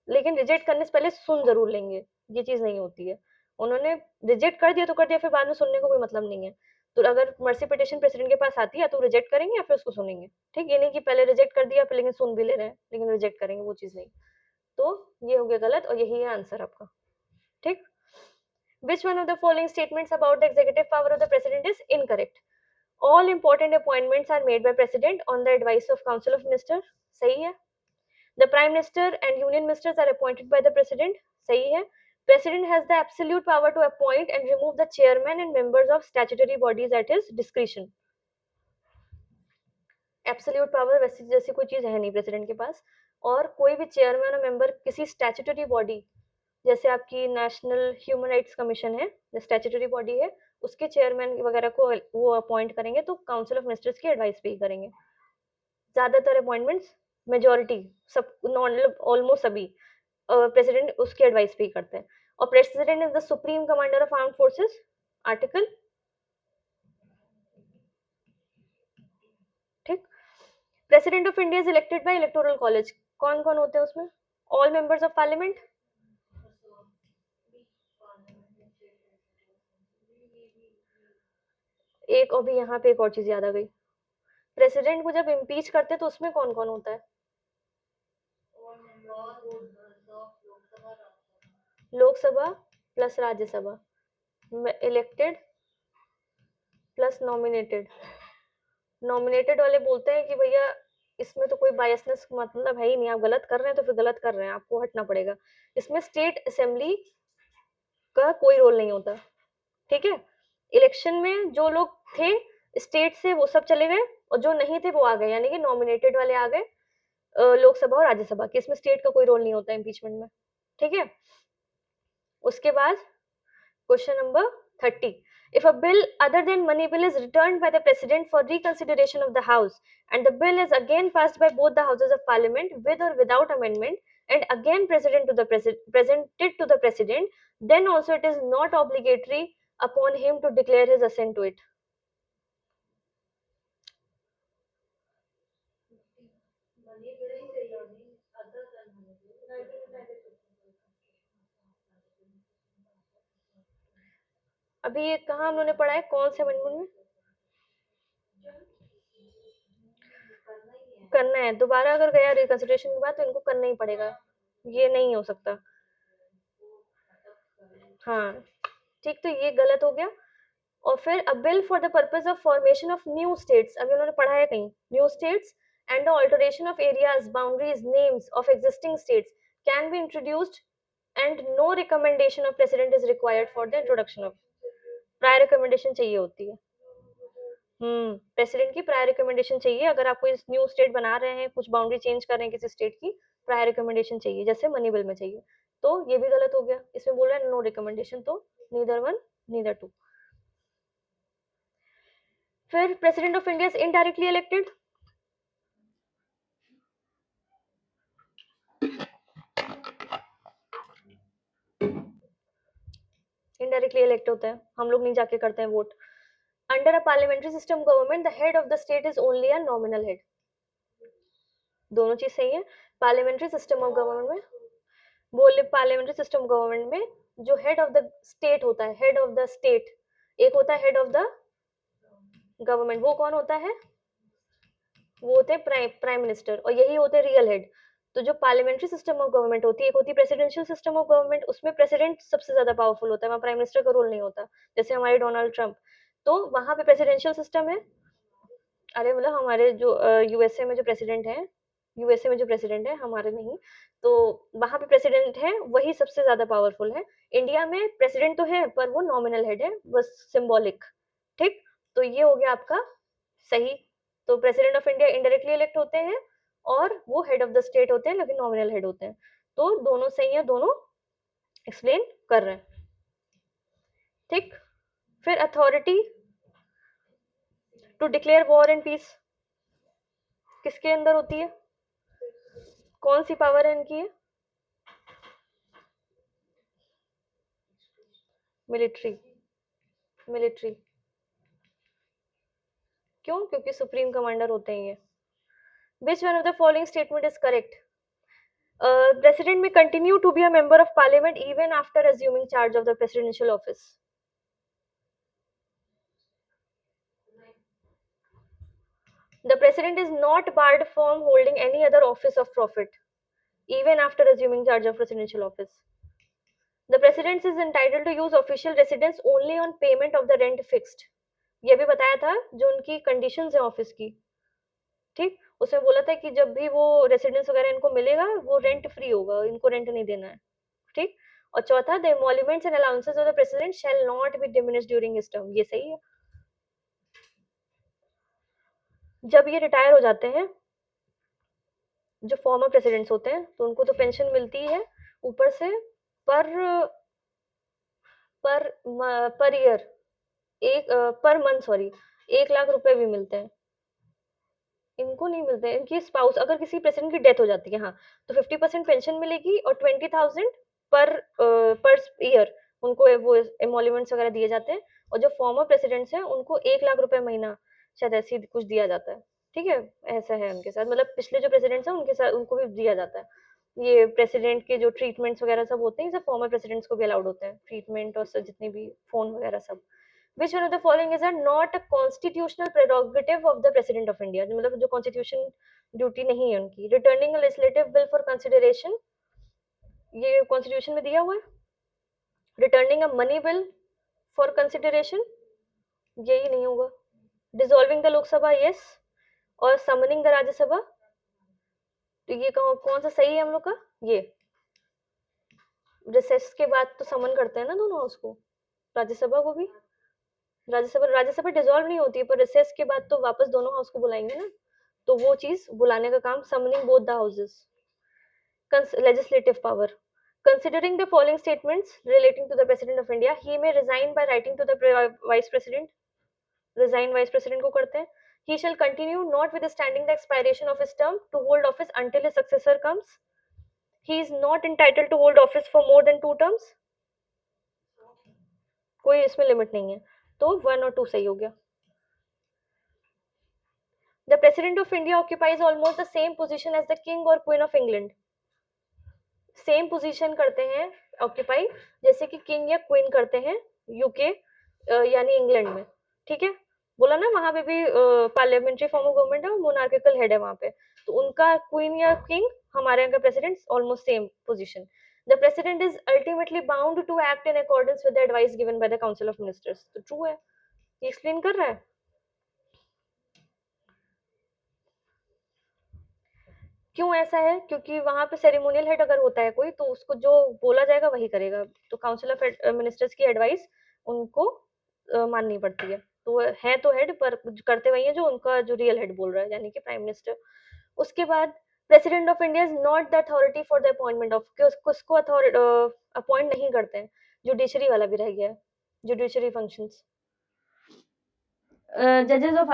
Speaker 1: लेकिन रिजेक्ट करने से पहले सुन जरूर लेंगे, ये चीज नहीं होती है। उन्होंने रिजेक्ट कर दिया तो कर दिया, फिर बाद में सुनने को कोई मतलब नहीं है। तो अगर मर्सी पिटिशन प्रेसिडेंट के पास आती है तो रिजेक्ट करेंगे या फिर उसको सुनेंगे। ठीक, ये नहीं कि पहले रिजेक्ट कर दिया फिर लेकिन सुन भी ले रहे हैं लेकिन रिजेक्ट करेंगे, वो चीज नहीं। तो ये हो गया गलत और यही है आंसर आपका। ठीक, which one of the following statements about the executive power of the president is incorrect? All important appointments are made by president on the advice of council of minister। सही है। The prime minister and union ministers are appointed by the president। सही है। President has the absolute power to appoint and remove the chairman and members of statutory bodies at his discretion। Absolute power वैसे जैसी कोई चीज है नहीं president के पास, और कोई भी चेयरमैन और मेंबर किसी स्टैट्यूटरी बॉडी जैसे आपकी नेशनल ह्यूमन राइट्स कमीशन है, जो स्टैट्यूटरी बॉडी है, उसके चेयरमैन वगैरह को वो अपॉइंट करेंगे तो काउंसिल ऑफ मिनिस्टर्स की एडवाइस पे ही करेंगे। ज्यादातर अपॉइंटमेंट्स मेजोरिटी सब ऑलमोस्ट सभी प्रेसिडेंट उसकी एडवाइस पे ही करते हैं। और president is the supreme commander of armed forces, article. ठीक, president of India is elected by electoral college. कौन कौन होते हैं उसमें, ऑल मेंबर्स ऑफ पार्लियामेंट, एक अभी यहाँ पे एक और चीज याद आ गई, प्रेसिडेंट को जब इम्पीच करते तो उसमें कौन कौन होता है? Lok Sabha plus Rajya Sabha, elected plus nominated. Nominated वाले बोलते हैं कि भैया इसमें तो कोई बायसनेस मतलब है ही नहीं, आप गलत कर रहे हैं तो फिर गलत कर रहे हैं, आपको हटना पड़ेगा। इसमें स्टेट असेंबली का कोई रोल नहीं होता, ठीक है। इलेक्शन में जो लोग थे स्टेट से वो सब चले गए, और जो नहीं थे वो आ गए, यानी कि नॉमिनेटेड वाले आ गए लोकसभा और राज्यसभा के। इसमें स्टेट का कोई रोल नहीं होता इम्पीचमेंट में, ठीक है। उसके बाद question number 30, if a bill other than money bill is returned by the president for reconsideration of the house and the bill is again passed by both the houses of parliament with or without amendment and again presented to the president, then also it is not obligatory upon him to declare his assent to it. अभी ये कहाँ हम लोगों ने पढ़ा है, कौन से अमेंडमेंट में? करना है दोबारा, अगर गया रिकंसिडरेशन के बाद तो इनको करना ही पड़ेगा, ये नहीं हो सकता। हाँ ठीक, तो ये गलत हो गया। और फिर a bill for the purpose of formation of new states, अभी उन्होंने पढ़ा है कहीं, new states and alteration of areas boundaries names of existing states can be introduced and no recommendation of president is required for the introduction of. Prior recommendation चाहिए होती है, president की prior recommendation चाहिए। अगर आप कोई न्यू स्टेट बना रहे हैं, कुछ बाउंड्री चेंज कर रहे हैं किसी स्टेट की, प्रायर रिकमेंडेशन चाहिए, जैसे मनी बिल में चाहिए। तो ये भी गलत हो गया, इसमें बोल रहा है नो रिकमेंडेशन, तो नीदर वन नीदर टू। फिर president of India is indirectly elected, indirectly elect होता है, हम लोग नहीं जाके करते हैं vote. Under a parliamentary system government the head of the state is only a nominal head, दोनों चीज सही है। पार्लियामेंट्री सिस्टम ऑफ गवर्नमेंट में बोले, पार्लियामेंट्री सिस्टम गवर्नमेंट में जो हेड ऑफ द स्टेट होता है, हेड ऑफ द स्टेट, एक होता है हेड ऑफ द गवर्नमेंट, वो कौन होता है? वो होते हैं प्राइम मिनिस्टर, और यही होते हैं रियल हेड। तो जो पार्लियामेंट्री सिस्टम ऑफ गवर्नमेंट होती है, एक होती है प्रेसिडेंशियल सिस्टम ऑफ गवर्नमेंट, उसमें प्रेसिडेंट सबसे ज्यादा पावरफुल होता है, वहाँ प्राइम मिनिस्टर का रोल नहीं होता, जैसे हमारे डोनाल्ड ट्रंप। तो वहां पे प्रेसिडेंशियल सिस्टम है, अरे मतलब हमारे जो यूएसए में जो प्रेसिडेंट है, यूएसए में जो प्रेसिडेंट है, हमारे नहीं, तो वहां पे प्रेसिडेंट है, वही सबसे ज्यादा पावरफुल है। इंडिया में प्रेसिडेंट तो है पर वो नॉमिनल हेड है, बस सिंबॉलिक, ठीक। तो ये हो गया आपका सही। तो president of India indirectly elect होते हैं और वो हेड ऑफ द स्टेट होते हैं, लेकिन नॉमिनल हेड होते हैं। तो दोनों सही है, दोनों एक्सप्लेन कर रहे हैं, ठीक। फिर authority to declare war and peace किसके अंदर होती है, कौन सी पावर है इनकी? Military, military. क्यों? क्योंकि सुप्रीम कमांडर होते हैं ये। Which one of the following statement is correct? President may continue to be a member of parliament even after assuming charge of the presidential office. The president is not barred from holding any other office of profit, even after assuming charge of presidential office. The president is entitled to use official residence only on payment of the rent fixed. ये भी बताया था जो उनकी conditions है office की, ठीक। उसमें बोला था कि जब भी वो रेसिडेंस वगैरह इनको मिलेगा वो रेंट फ्री होगा, इनको रेंट नहीं देना है, ठीक। और चौथा, the emoluments and allowances of the president shall not be diminished during his term, ये सही है। जब ये रिटायर हो जाते हैं, जो फॉर्मर प्रेसिडेंट्स होते हैं, तो उनको तो पेंशन मिलती है, ऊपर से पर पर पर ईयर एक पर मंथ सॉरी 1 लाख रुपए भी मिलते हैं। इनको नहीं मिलते हैं, इनकी स्पाउस अगर किसी प्रेसिडेंट की डेथ हो जाती है, हाँ, तो 50% पेंशन मिलेगी और 20,000 पर ईयर उनको वो एमोल्यूमेंट्स वगैरह दिए जाते हैं। और जो फॉर्मर प्रेसिडेंट्स हैं उनको 1 लाख रुपए महीना शायद ऐसे ही कुछ दिया जाता है, ठीक है। ऐसा है उनके साथ, मतलब पिछले जो प्रेसिडेंट्स हैं उनके साथ उनको भी दिया जाता है। ये प्रेसिडेंट के जो ट्रीटमेंट्स वगैरह सब होते हैं, सब फॉर्मर प्रेसिडेंट्स को भी अलाउड होते हैं, ट्रीटमेंट और जितने भी फोन वगैरह सब। Which one of the following is not a constitutional prerogative of the President of India? मतलब जो constitution ड्यूटी नहीं है उनकी. Returning a legislative bill for consideration, ये constitution में दिया हुआ है. Returning a money bill for consideration, यही नहीं होगा. Dissolving the Lok Sabha, yes. और summoning the Rajya Sabha, तो ये कौन सा सही है हम लोग का? ये रिसेस के बाद तो समन करते हैं ना दोनों हाउस को, राज्यसभा को भी. राज्यसभा डिसॉल्व नहीं होती है, पर रिसेस के बाद तो वापस दोनों हाउस को बुलाएंगे ना, तो वो चीज बुलाने का काम, summoning both the houses. Legislative power. Considering the following statements relating to the President of India, he may resign by writing to the Vice President. Resign Vice President को करते हैं. He shall continue notwithstanding the expiration of his term to hold office until his successor comes. He is not entitled to hold office for more than 2 terms. कोई इसमें limit नहीं है, तो 1 और 2 सही हो गया. The President of India occupies almost the same position as the King or Queen of England. Same position करते हैं ऑक्यूपाई, जैसे कि किंग या क्वीन करते हैं यूके यानी इंग्लैंड में. ठीक है, बोला ना वहां पे भी पार्लियामेंट्री फॉर्म ऑफ गवर्नमेंट है, मोनार्किकल हेड है वहां पे, तो उनका क्वीन या किंग, हमारे यहाँ का president almost same position. The president is ultimately bound to act in accordance with the advice given by the council of ministers. तो ट्रू है, ये एक्सप्लेन कर रहा है. क्यों ऐसा है? क्योंकि वहां पे सेरेमोनियल हेड अगर होता है कोई, तो उसको जो बोला जाएगा वही करेगा, तो काउंसिल ऑफ मिनिस्टर्स की एडवाइस उनको माननी पड़ती है. तो है तो हेड, पर करते वही है जो उनका जो रियल हेड बोल रहा है, यानी कि प्राइम मिनिस्टर. उसके बाद president of India is not the authority for the appointment of, उसको अपॉइंट नहीं करते हैं. जुडिशरी वाला भी रह गया है, जुडिशरी फंक्शंस. जजेस ऑफ,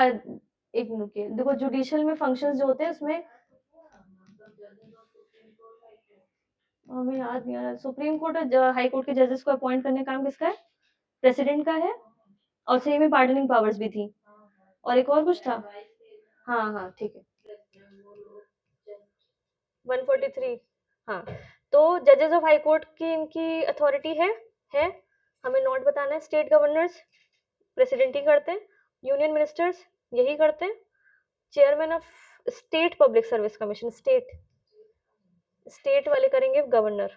Speaker 1: एक मिनट के देखो, जुडिशियल में फंक्शंस जो होते हैं उसमें हमें याद नहीं आ रहा. सुप्रीम कोर्ट और हाई कोर्ट के जजेस को अपॉइंट करने का काम किसका है? प्रेसिडेंट का है. और सही में पार्डनिंग पावर्स भी थी, और एक और कुछ था. हाँ हाँ ठीक है, 143. हाँ, तो जजेस ऑफ हाई कोर्ट की इनकी अथॉरिटी है हमें नोट बताना है. स्टेट गवर्नर्स प्रेसिडेंट ही करते हैं, यूनियन मिनिस्टर्स यही करते हैं, chairman of state public service commission, state वाले करेंगे गवर्नर,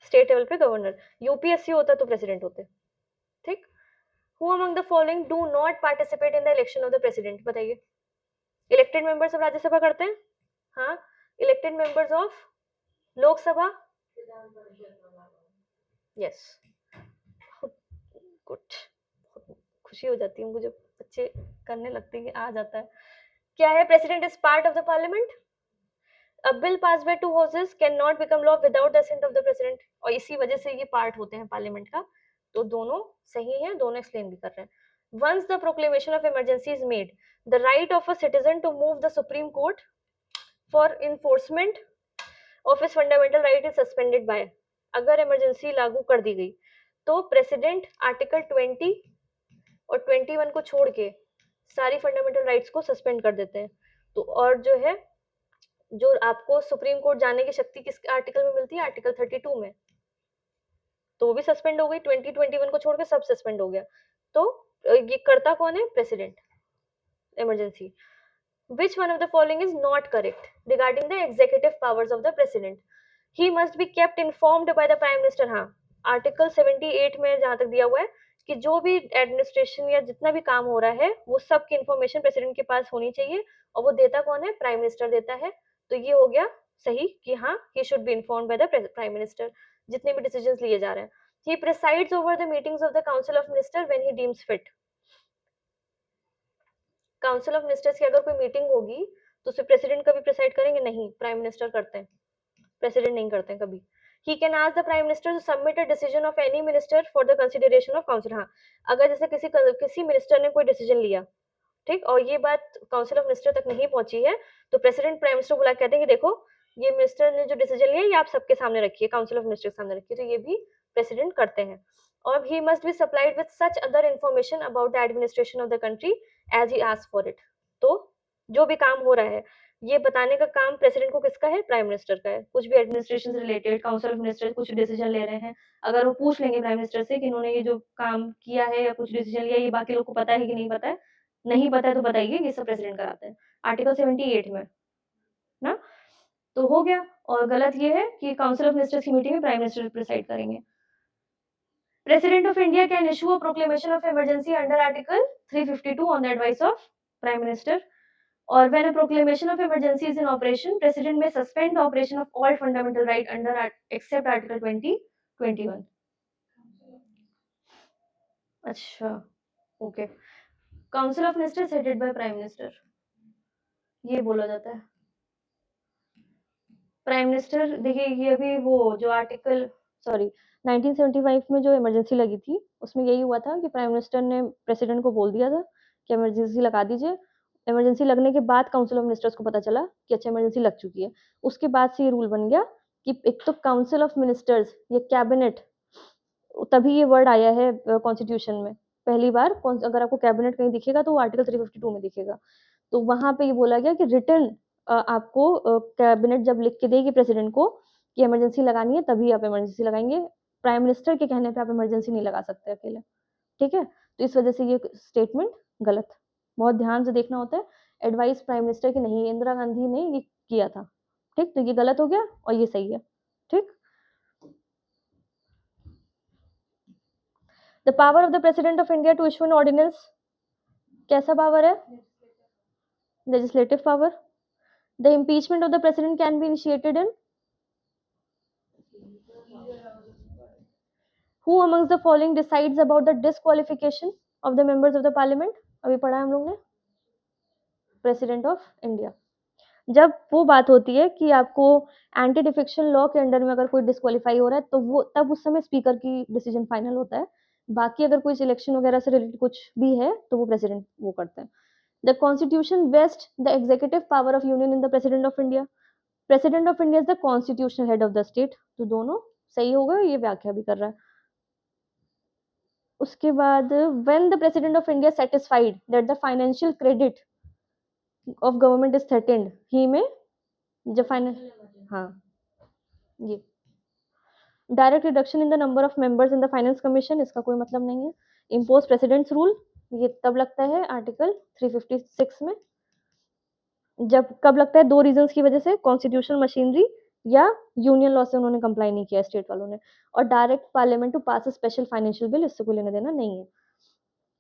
Speaker 1: स्टेट लेवल पे गवर्नर. यूपीएससी होता तो प्रेसिडेंट होते. ठीक. Who among the following do not participate in the election of the president? बताइए. इलेक्टेड मेंबर्स ऑफ राज्यसभा करते हैं, हाँ. Elected members of Lok Sabha, yes. Good, खुशी हो जाती है मुझे जब बच्चे करने लगते हैं कि आ जाता है. क्या है? President is part of the parliament. A bill passed by 2 houses cannot become law without the assent of the president. और इसी वजह से ये पार्ट होते हैं पार्लियामेंट का. तो दोनों सही हैं, दोनों एक्सप्लेन भी कर रहे हैं. Once the proclamation of emergency is made, the right of a citizen to move the Supreme Court for enforcement of his fundamental right is suspended by. अगर इमरजेंसी लागू कर दी गई तो प्रेसिडेंट आर्टिकल 20 और 21 को छोड़ के सारी फंडामेंटल राइट्स को सस्पेंड कर देते हैं. तो और जो है, जो आपको सुप्रीम कोर्ट जाने की शक्ति किस आर्टिकल में मिलती है? आर्टिकल 32 में. तो वो भी सस्पेंड हो गई, 2021 को छोड़ के सब सस्पेंड हो गया. तो ये करता कौन है? President. Emergency. Which one of the following is not correct regarding the executive powers of the president? He must be kept informed by the prime minister. हाँ, आर्टिकल 78 में जहां तक दिया हुआ है कि जो भी एडमिनिस्ट्रेशन या जितना भी काम हो रहा है वो सब की इंफॉर्मेशन प्रेसिडेंट के पास होनी चाहिए, और वो देता कौन है? प्राइम मिनिस्टर देता है. तो ये हो गया सही कि हाँ, he should be informed by the prime minister जितने भी डिसीजंस लिए जा रहे हैं. He presides over the meetings of the council of minister when he deems fit. Council of ministers की अगर कोई मीटिंग होगी तो उसे प्रेसिडेंट कभी प्रेसाइड करेंगे? नहीं, प्राइम मिनिस्टर करते हैं, प्रेसिडेंट नहीं करते हैं कभी. He can ask the prime minister to submit a decision of any minister for the consideration of council. हाँ, अगर जैसे किसी मिनिस्टर ने कोई डिसीजन लिया, ठीक, और ये बात काउंसिल ऑफ मिनिस्टर तक नहीं पहुंची है, तो प्रेसिडेंट प्राइम मिनिस्टर बुला कहते हैं कि देखो ये मिनिस्टर ने जो डिसीजन लिया ये आप सबके सामने रखिए, काउंसिल ऑफ मिनिस्टर के सामने रखिए. तो ये भी प्रेसिडेंट करते हैं. और he must be supplied with such other information about the administration of the country as he asks for it. तो जो भी काम हो रहा है, ये बताने का काम प्रेसिडेंट को किसका है? प्राइम मिनिस्टर का है। कुछ भी एडमिनिस्ट्रेशन से रिलेटेड, काउंसिल ऑफ मिनिस्टर्स कुछ डिसीजन ले रहे हैं, अगर वो पूछ लेंगे प्राइम मिनिस्टर से कि इन्होंने ये जो काम किया है या कुछ डिसीजन लिया है, ये बाकी लोग को पता है कि नहीं पता है? नहीं पता है तो बताइए, ये सब प्रेसिडेंट कराते हैं। आर्टिकल 78 में, ना? तो हो गया। और गलत ये है कि काउंसिल ऑफ मिनिस्टर्स की मीटिंग में प्राइम मिनिस्टर प्रिसाइड करेंगे। President of India can issue a proclamation of emergency under Article 352 on the advice of Prime Minister. Or when a proclamation of emergency is in operation, President may suspend the operation of all fundamental right under except Article 20, 21. अच्छा, okay. Council of Ministers headed by Prime Minister. ये बोला जाता है। Prime minister, देखिए ये अभी वो जो आर्टिकल 1975 में जो इमरजेंसी लगी थी, उसमें यही हुआ था कि प्राइम मिनिस्टर ने प्रेसिडेंट को बोल दिया था कि इमरजेंसी लगा दीजिए। इमरजेंसी लगने के बाद काउंसिल ऑफ मिनिस्टर्स को पता चला कि अच्छा इमरजेंसी लग चुकी है। उसके बाद से ये रूल बन गया कि एक तो काउंसिल ऑफ मिनिस्टर्स या कैबिनेट, तभी ये वर्ड आया है कॉन्स्टिट्यूशन में पहली बार। अगर आपको कैबिनेट कहीं दिखेगा तो वो आर्टिकल 352 में दिखेगा। तो वहां पे ये बोला गया कि रिटर्न आपको कैबिनेट जब लिख के देगी प्रेसिडेंट को कि इमरजेंसी लगानी है, तभी आप इमरजेंसी लगाएंगे। प्राइम मिनिस्टर के कहने पे आप इमरजेंसी नहीं लगा सकते अकेले, ठीक है? तो इस वजह से ये स्टेटमेंट गलत, बहुत ध्यान से देखना होता है। एडवाइस प्राइम मिनिस्टर की नहीं, इंदिरा गांधी ने ये किया था, ठीक? तो ये गलत हो गया और ये सही है, ठीक? The power of the president of India to issue an ordinance, कैसा पावर है? Legislative power. The impeachment of the president can be initiated in Who amongst the following decides about the disqualification of the members of the parliament? अभी पढ़ा है हम लोग ने, president of India. जब वो बात होती है कि आपको एंटी डिफेक्शन लॉ के अंडर में अगर कोई डिस्क्वालीफाई हो रहा है, तो वो तब उस समय स्पीकर की डिसीजन फाइनल होता है। बाकी अगर कोई सिलेक्शन वगैरह से रिलेटेड कुछ भी है तो वो प्रेसिडेंट वो करते हैं। The constitution vests the executive power of union in the president of India. President of India is the constitutional head of the state. तो दोनों सही होगा, ये व्याख्या भी कर रहा है। उसके बाद when the president of India satisfied that the financial credit of government is threatened, he may जब फाइनेंस, हाँ, ये direct reduction in the number of members in the finance commission, इसका कोई मतलब नहीं है। इम्पोज प्रेसिडेंट्स रूल, ये तब लगता है आर्टिकल 356 में। जब कब लगता है? दो रीजंस की वजह से, कॉन्स्टिट्यूशनल मशीनरी या यूनियन लॉ से उन्होंने कंप्लाई नहीं किया स्टेट वालों ने। और direct parliament to pass a special financial bill, इससे कोई लेना देना नहीं है।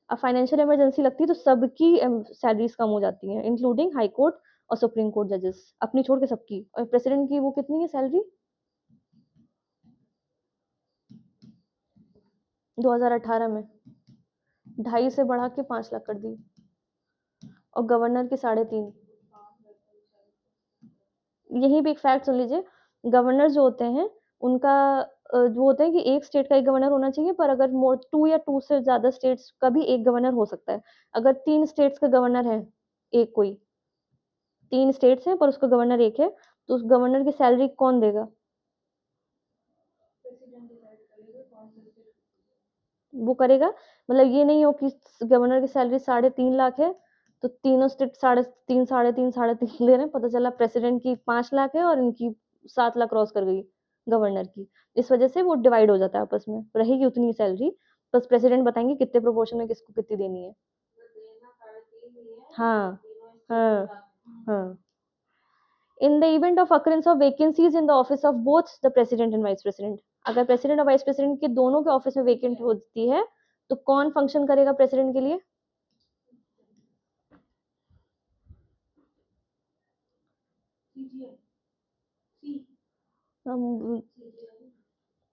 Speaker 1: अब फाइनेंशियल इमरजेंसी लगती है तो सबकी सैलरीज कम हो जाती हैं, इंक्लूडिंग हाई कोर्ट और सुप्रीम कोर्ट जजेस, अपनी छोड़ के सबकी। और प्रेसिडेंट की वो कितनी है सैलरी? 2018 में 2.5 से बढ़ा के 5 लाख कर दी, और गवर्नर की 3.5। यही भी एक फैक्ट सुन लीजिए, गवर्नर जो होते हैं उनका जो होता है कि एक स्टेट का एक गवर्नर होना चाहिए, पर अगर 2 या 2 से ज्यादा स्टेट्स का भी एक गवर्नर हो सकता है। अगर 3 स्टेट्स का गवर्नर है, एक कोई 3 स्टेट्स हैं पर उसका गवर्नर एक है, तो उस गवर्नर की सैलरी कौन देगा? वो करेगा। मतलब ये नहीं हो कि गवर्नर की सैलरी 3.5 लाख है तो तीनों स्टेट 3.5 3.5 दे रहे हैं, पता चला प्रेसिडेंट की 5 लाख है और इनकी 7 लाख क्रॉस कर गई गवर्नर की। इस वजह से वो डिवाइड हो जाता है आपस में, रहेगी उतनी सैलरी, बस प्रेसिडेंट बताएंगे कितने प्रोपोर्शन में किसको कितनी देनी है। हाँ, हाँ, हाँ। In the event of occurrence of vacancies in the office of both the president and vice president, अगर प्रेसिडेंट और वाइस प्रेसिडेंट के दोनों के ऑफिस में वैकेंट होती है तो कौन फंक्शन करेगा प्रेसिडेंट के लिए?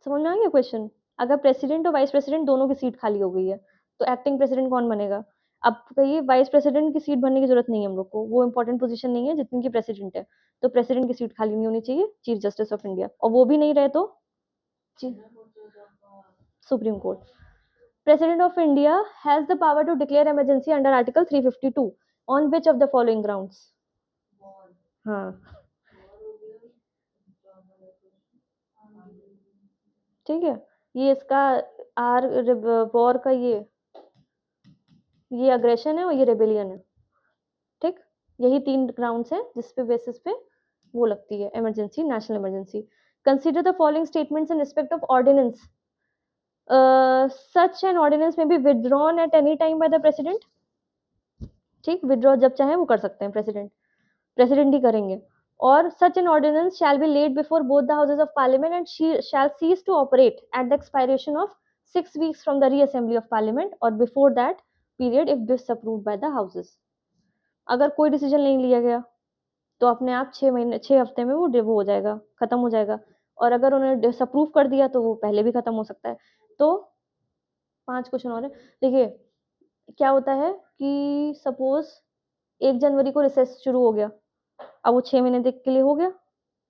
Speaker 1: समझ में आ गया क्वेश्चन? अगर प्रेसिडेंट और वाइस प्रेसिडेंट दोनों की सीट खाली हो गई है तो एक्टिंग प्रेसिडेंट कौन बनेगा? अब कहिए वाइस प्रेसिडेंट की सीट भरने की जरूरत नहीं है हम लोग को, वो इंपॉर्टेंट पोजीशन नहीं है जितनी की प्रेसिडेंट है। तो प्रेसिडेंट की सीट खाली नहीं होनी चाहिए, चीफ जस्टिस ऑफ इंडिया, और वो भी नहीं रहे तो supreme court. President of India has the power to declare emergency under article 352 on which of the following grounds? हाँ, ठीक है। ये इसका आर वॉर का ये अग्रेशन है और ये रेबेलियन है, ठीक? यही 3 ग्राउंड्स हैं जिस पे बेसिस पे वो लगती है emergency, national emergency. Consider the following statements in respect of ordinance. Such an ordinance may be withdrawn at any time by the president. ठीक, विथड्रॉ जब चाहे वो कर सकते हैं प्रेसिडेंट ही करेंगे. और such an ordinance shall be laid before both the houses of parliament and shall cease to operate at the expiration of 6 weeks from the reassembly of parliament और before that period if disapproved by the houses. अगर कोई decision नहीं लिया गया तो अपने आप 6 हफ्ते में वो हो जाएगा, खत्म हो जाएगा. और अगर उन्होंने डिसअप्रूव कर दिया तो वो पहले भी खत्म हो सकता है. तो 5 क्वेश्चन और है. देखिए क्या होता है कि सपोज 1 जनवरी को रिसेस शुरू हो गया. अब वो 6 महीने तक के लिए हो गया,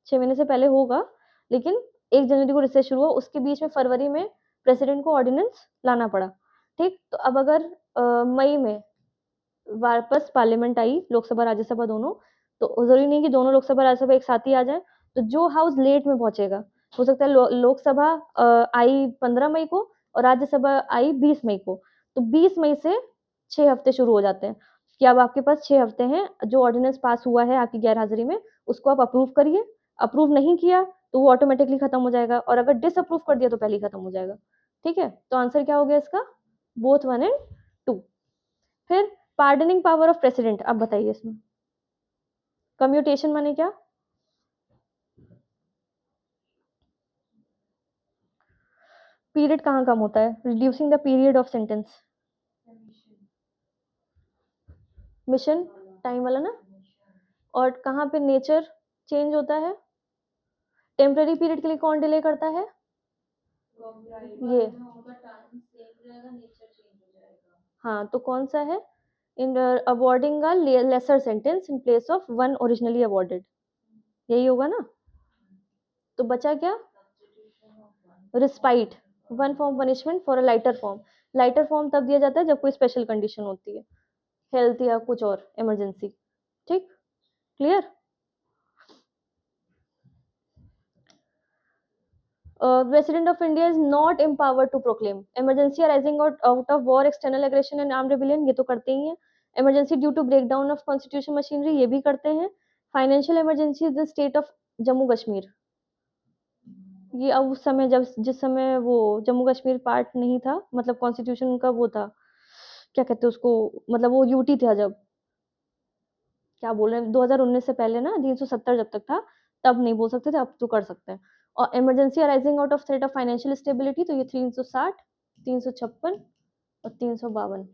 Speaker 1: 6 महीने से पहले होगा, लेकिन 1 जनवरी को रिसेस शुरू हुआ, उसके बीच में फरवरी में प्रेसिडेंट को ऑर्डिनेंस लाना पड़ा. ठीक, तो अब अगर मई में वापस पार्लियामेंट आई, लोकसभा राज्यसभा दोनों, तो जरूरी नहीं कि दोनों लोकसभा राज्यसभा एक साथ ही आ जाए. तो जो हाउस लेट में पहुंचेगा, हो सकता है लोकसभा आई 15 मई को और राज्यसभा आई 20 मई को, तो 20 मई से 6 हफ्ते शुरू हो जाते हैं कि अब आपके पास 6 हफ्ते हैं. जो ऑर्डिनेंस पास हुआ है आपकी गैर हाजिरी में, उसको आप अप्रूव करिए. अप्रूव नहीं किया तो वो ऑटोमेटिकली खत्म हो जाएगा, और अगर डिसअप्रूव कर दिया तो पहले ही खत्म हो जाएगा. ठीक है, तो आंसर क्या हो गया इसका? Both 1 and 2. फिर पार्डनिंग पावर ऑफ प्रेसिडेंट. अब बताइए इसमें कम्यूटेशन माने क्या? पीरियड कहाँ कम होता है? Reducing the period of sentence. Mission time वाला ना. और कहाँ पे नेचर चेंज होता है? टेम्पररी पीरियड के लिए कौन डिले करता है? ये. हाँ, तो कौन सा है? In awarding a lesser sentence in place of one originally awarded. यही होगा ना. तो बचा क्या? Respite, one form punishment for a lighter form. Lighter form तब दिया जाता है जब कोई स्पेशल कंडीशन होती है, हेल्थ या कुछ और इमरजेंसी. ठीक, clear. President of India is not empowered to proclaim emergency arising out of war, external aggression and armed rebellion. ये तो करते ही हैं. Emergency due to breakdown of constitution machinery, ये भी करते हैं. Financial emergency is the state of Jammu Kashmir. ये अब उस समय जिस समय वो जम्मू कश्मीर पार्ट नहीं था, मतलब कॉन्स्टिट्यूशन का वो था, क्या कहते हैं उसको, मतलब वो यूटी था जब, क्या बोल रहे हैं, 2019 से पहले ना 370 जब तक था तब नहीं बोल सकते थे, अब तो कर सकते हैं. और emergency arising out of threat of financial stability, तो ये 360, 356 और 352.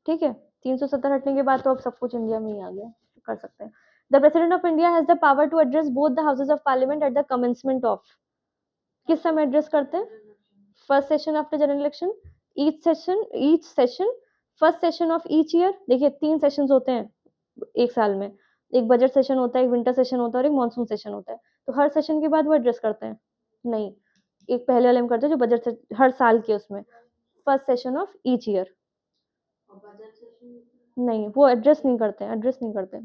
Speaker 1: ठीक है, 370 हटने के बाद तो अब सब कुछ इंडिया में ही आ गया, तो कर सकते हैं. The president of India has the power to address both the houses of parliament at the commencement of. किस समय एड्रेस करते हैं? First session after general election. Each session first session of each year. देखिए 3 sessions होते हैं एक साल में. एक बजट सेशन होता है, एक विंटर सेशन होता है और एक मॉनसून सेशन होता है. तो हर सेशन के बाद वो एड्रेस करते हैं? नहीं, एक पहले वाले में करते हैं जो बजट से हर साल के, उसमें first session of each year. नहीं, वो एड्रेस नहीं करते.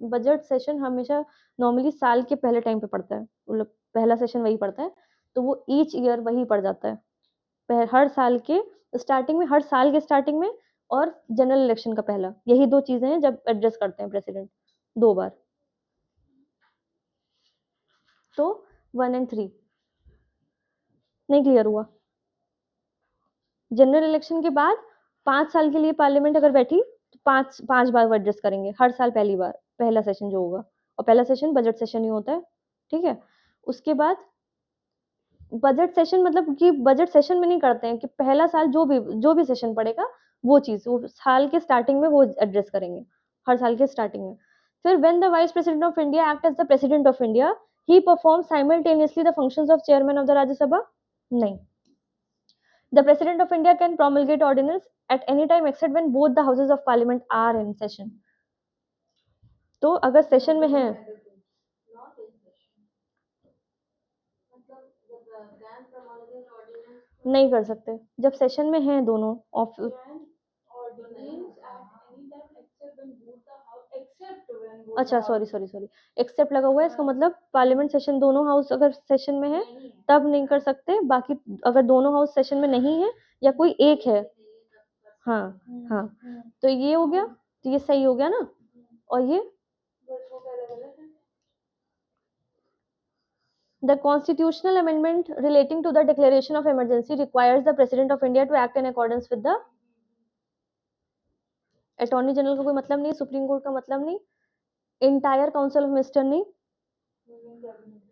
Speaker 1: बजट सेशन हमेशा नॉर्मली साल के पहले टाइम पे पड़ता है, मतलब पहला सेशन वही पड़ता है, तो वो ईच ईयर वही पड़ जाता है. हर साल के स्टार्टिंग में और जनरल इलेक्शन का पहला, यही 2 चीजें हैं जब एड्रेस करते हैं प्रेसिडेंट 2 बार. तो 1 एंड 3 नहीं क्लियर हुआ? जनरल इलेक्शन के बाद 5 साल के लिए पार्लियामेंट अगर बैठी तो 5 बार वो एड्रेस करेंगे हर साल, पहला सेशन जो होगा, और पहला सेशन बजट सेशन ही होता है. ठीक है, उसके बाद बजट सेशन, मतलब कि बजट सेशन में नहीं करते हैं कि पहला साल जो भी सेशन पड़ेगा वो चीज वो साल के स्टार्टिंग में वो एड्रेस करेंगे, हर साल के स्टार्टिंग में. फिर when the vice president of India act as the president of India, he perform simultaneously the functions of chairman of the Rajya Sabha. नहीं. The President of India can promulgate ordinance at any time except when both the houses of parliament are in session. तो अगर session में है, नहीं कर सकते जब session में हैं दोनों. अच्छा, सॉरी, एक्सेप्ट लगा हुआ है, इसका मतलब पार्लियामेंट सेशन दोनों हाउस अगर सेशन में है तब नहीं कर सकते, बाकी अगर दोनों हाउस सेशन में नहीं है या कोई एक है. हाँ, हाँ, तो ये हो गया, तो ये सही हो गया ना. और ये The constitutional amendment relating to the declaration of emergency requires the President of India to act in accordance with the Attorney General का कोई मतलब नहीं, सुप्रीम कोर्ट का मतलब नहीं, इंटायर काउंसिल ऑफ मिनिस्टर नहीं,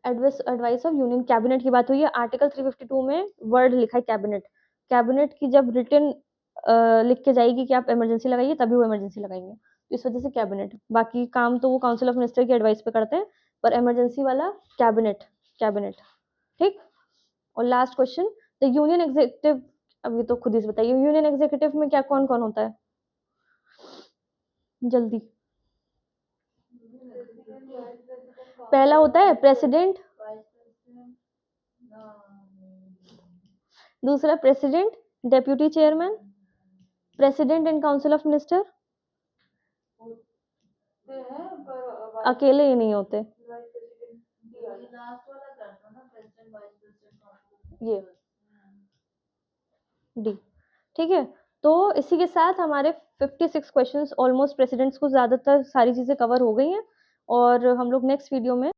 Speaker 1: एडवाइस ऑफ यूनियन कैबिनेट की बात हुई है। आर्टिकल 352 में वर्ड लिखा है कैबिनेट। कैबिनेट की जब रिटन लिख के जाएगी कि आप इमरजेंसी लगाइए तभी वो इमरजेंसी लगाएंगे, तो इस वजह से कैबिनेट। बाकी काम तो वो काउंसिल ऑफ मिनिस्टर की एडवाइस पे करते हैं, पर इमरजेंसी वाला कैबिनेट। ठीक। और last question, the union executive, अब ये तो खुद ही से बताइए, यूनियन एग्जीक्यूटिव में क्या कौन कौन होता है, जल्दी। पहला होता है प्रेसिडेंट, दूसरा president, deputy chairman, president and council of minister. अकेले ही नहीं होते ये डी। ठीक है, तो इसी के साथ हमारे 56 क्वेश्चंस ऑलमोस्ट प्रेसिडेंट्स को ज्यादातर सारी चीजें कवर हो गई हैं, और हम लोग नेक्स्ट वीडियो में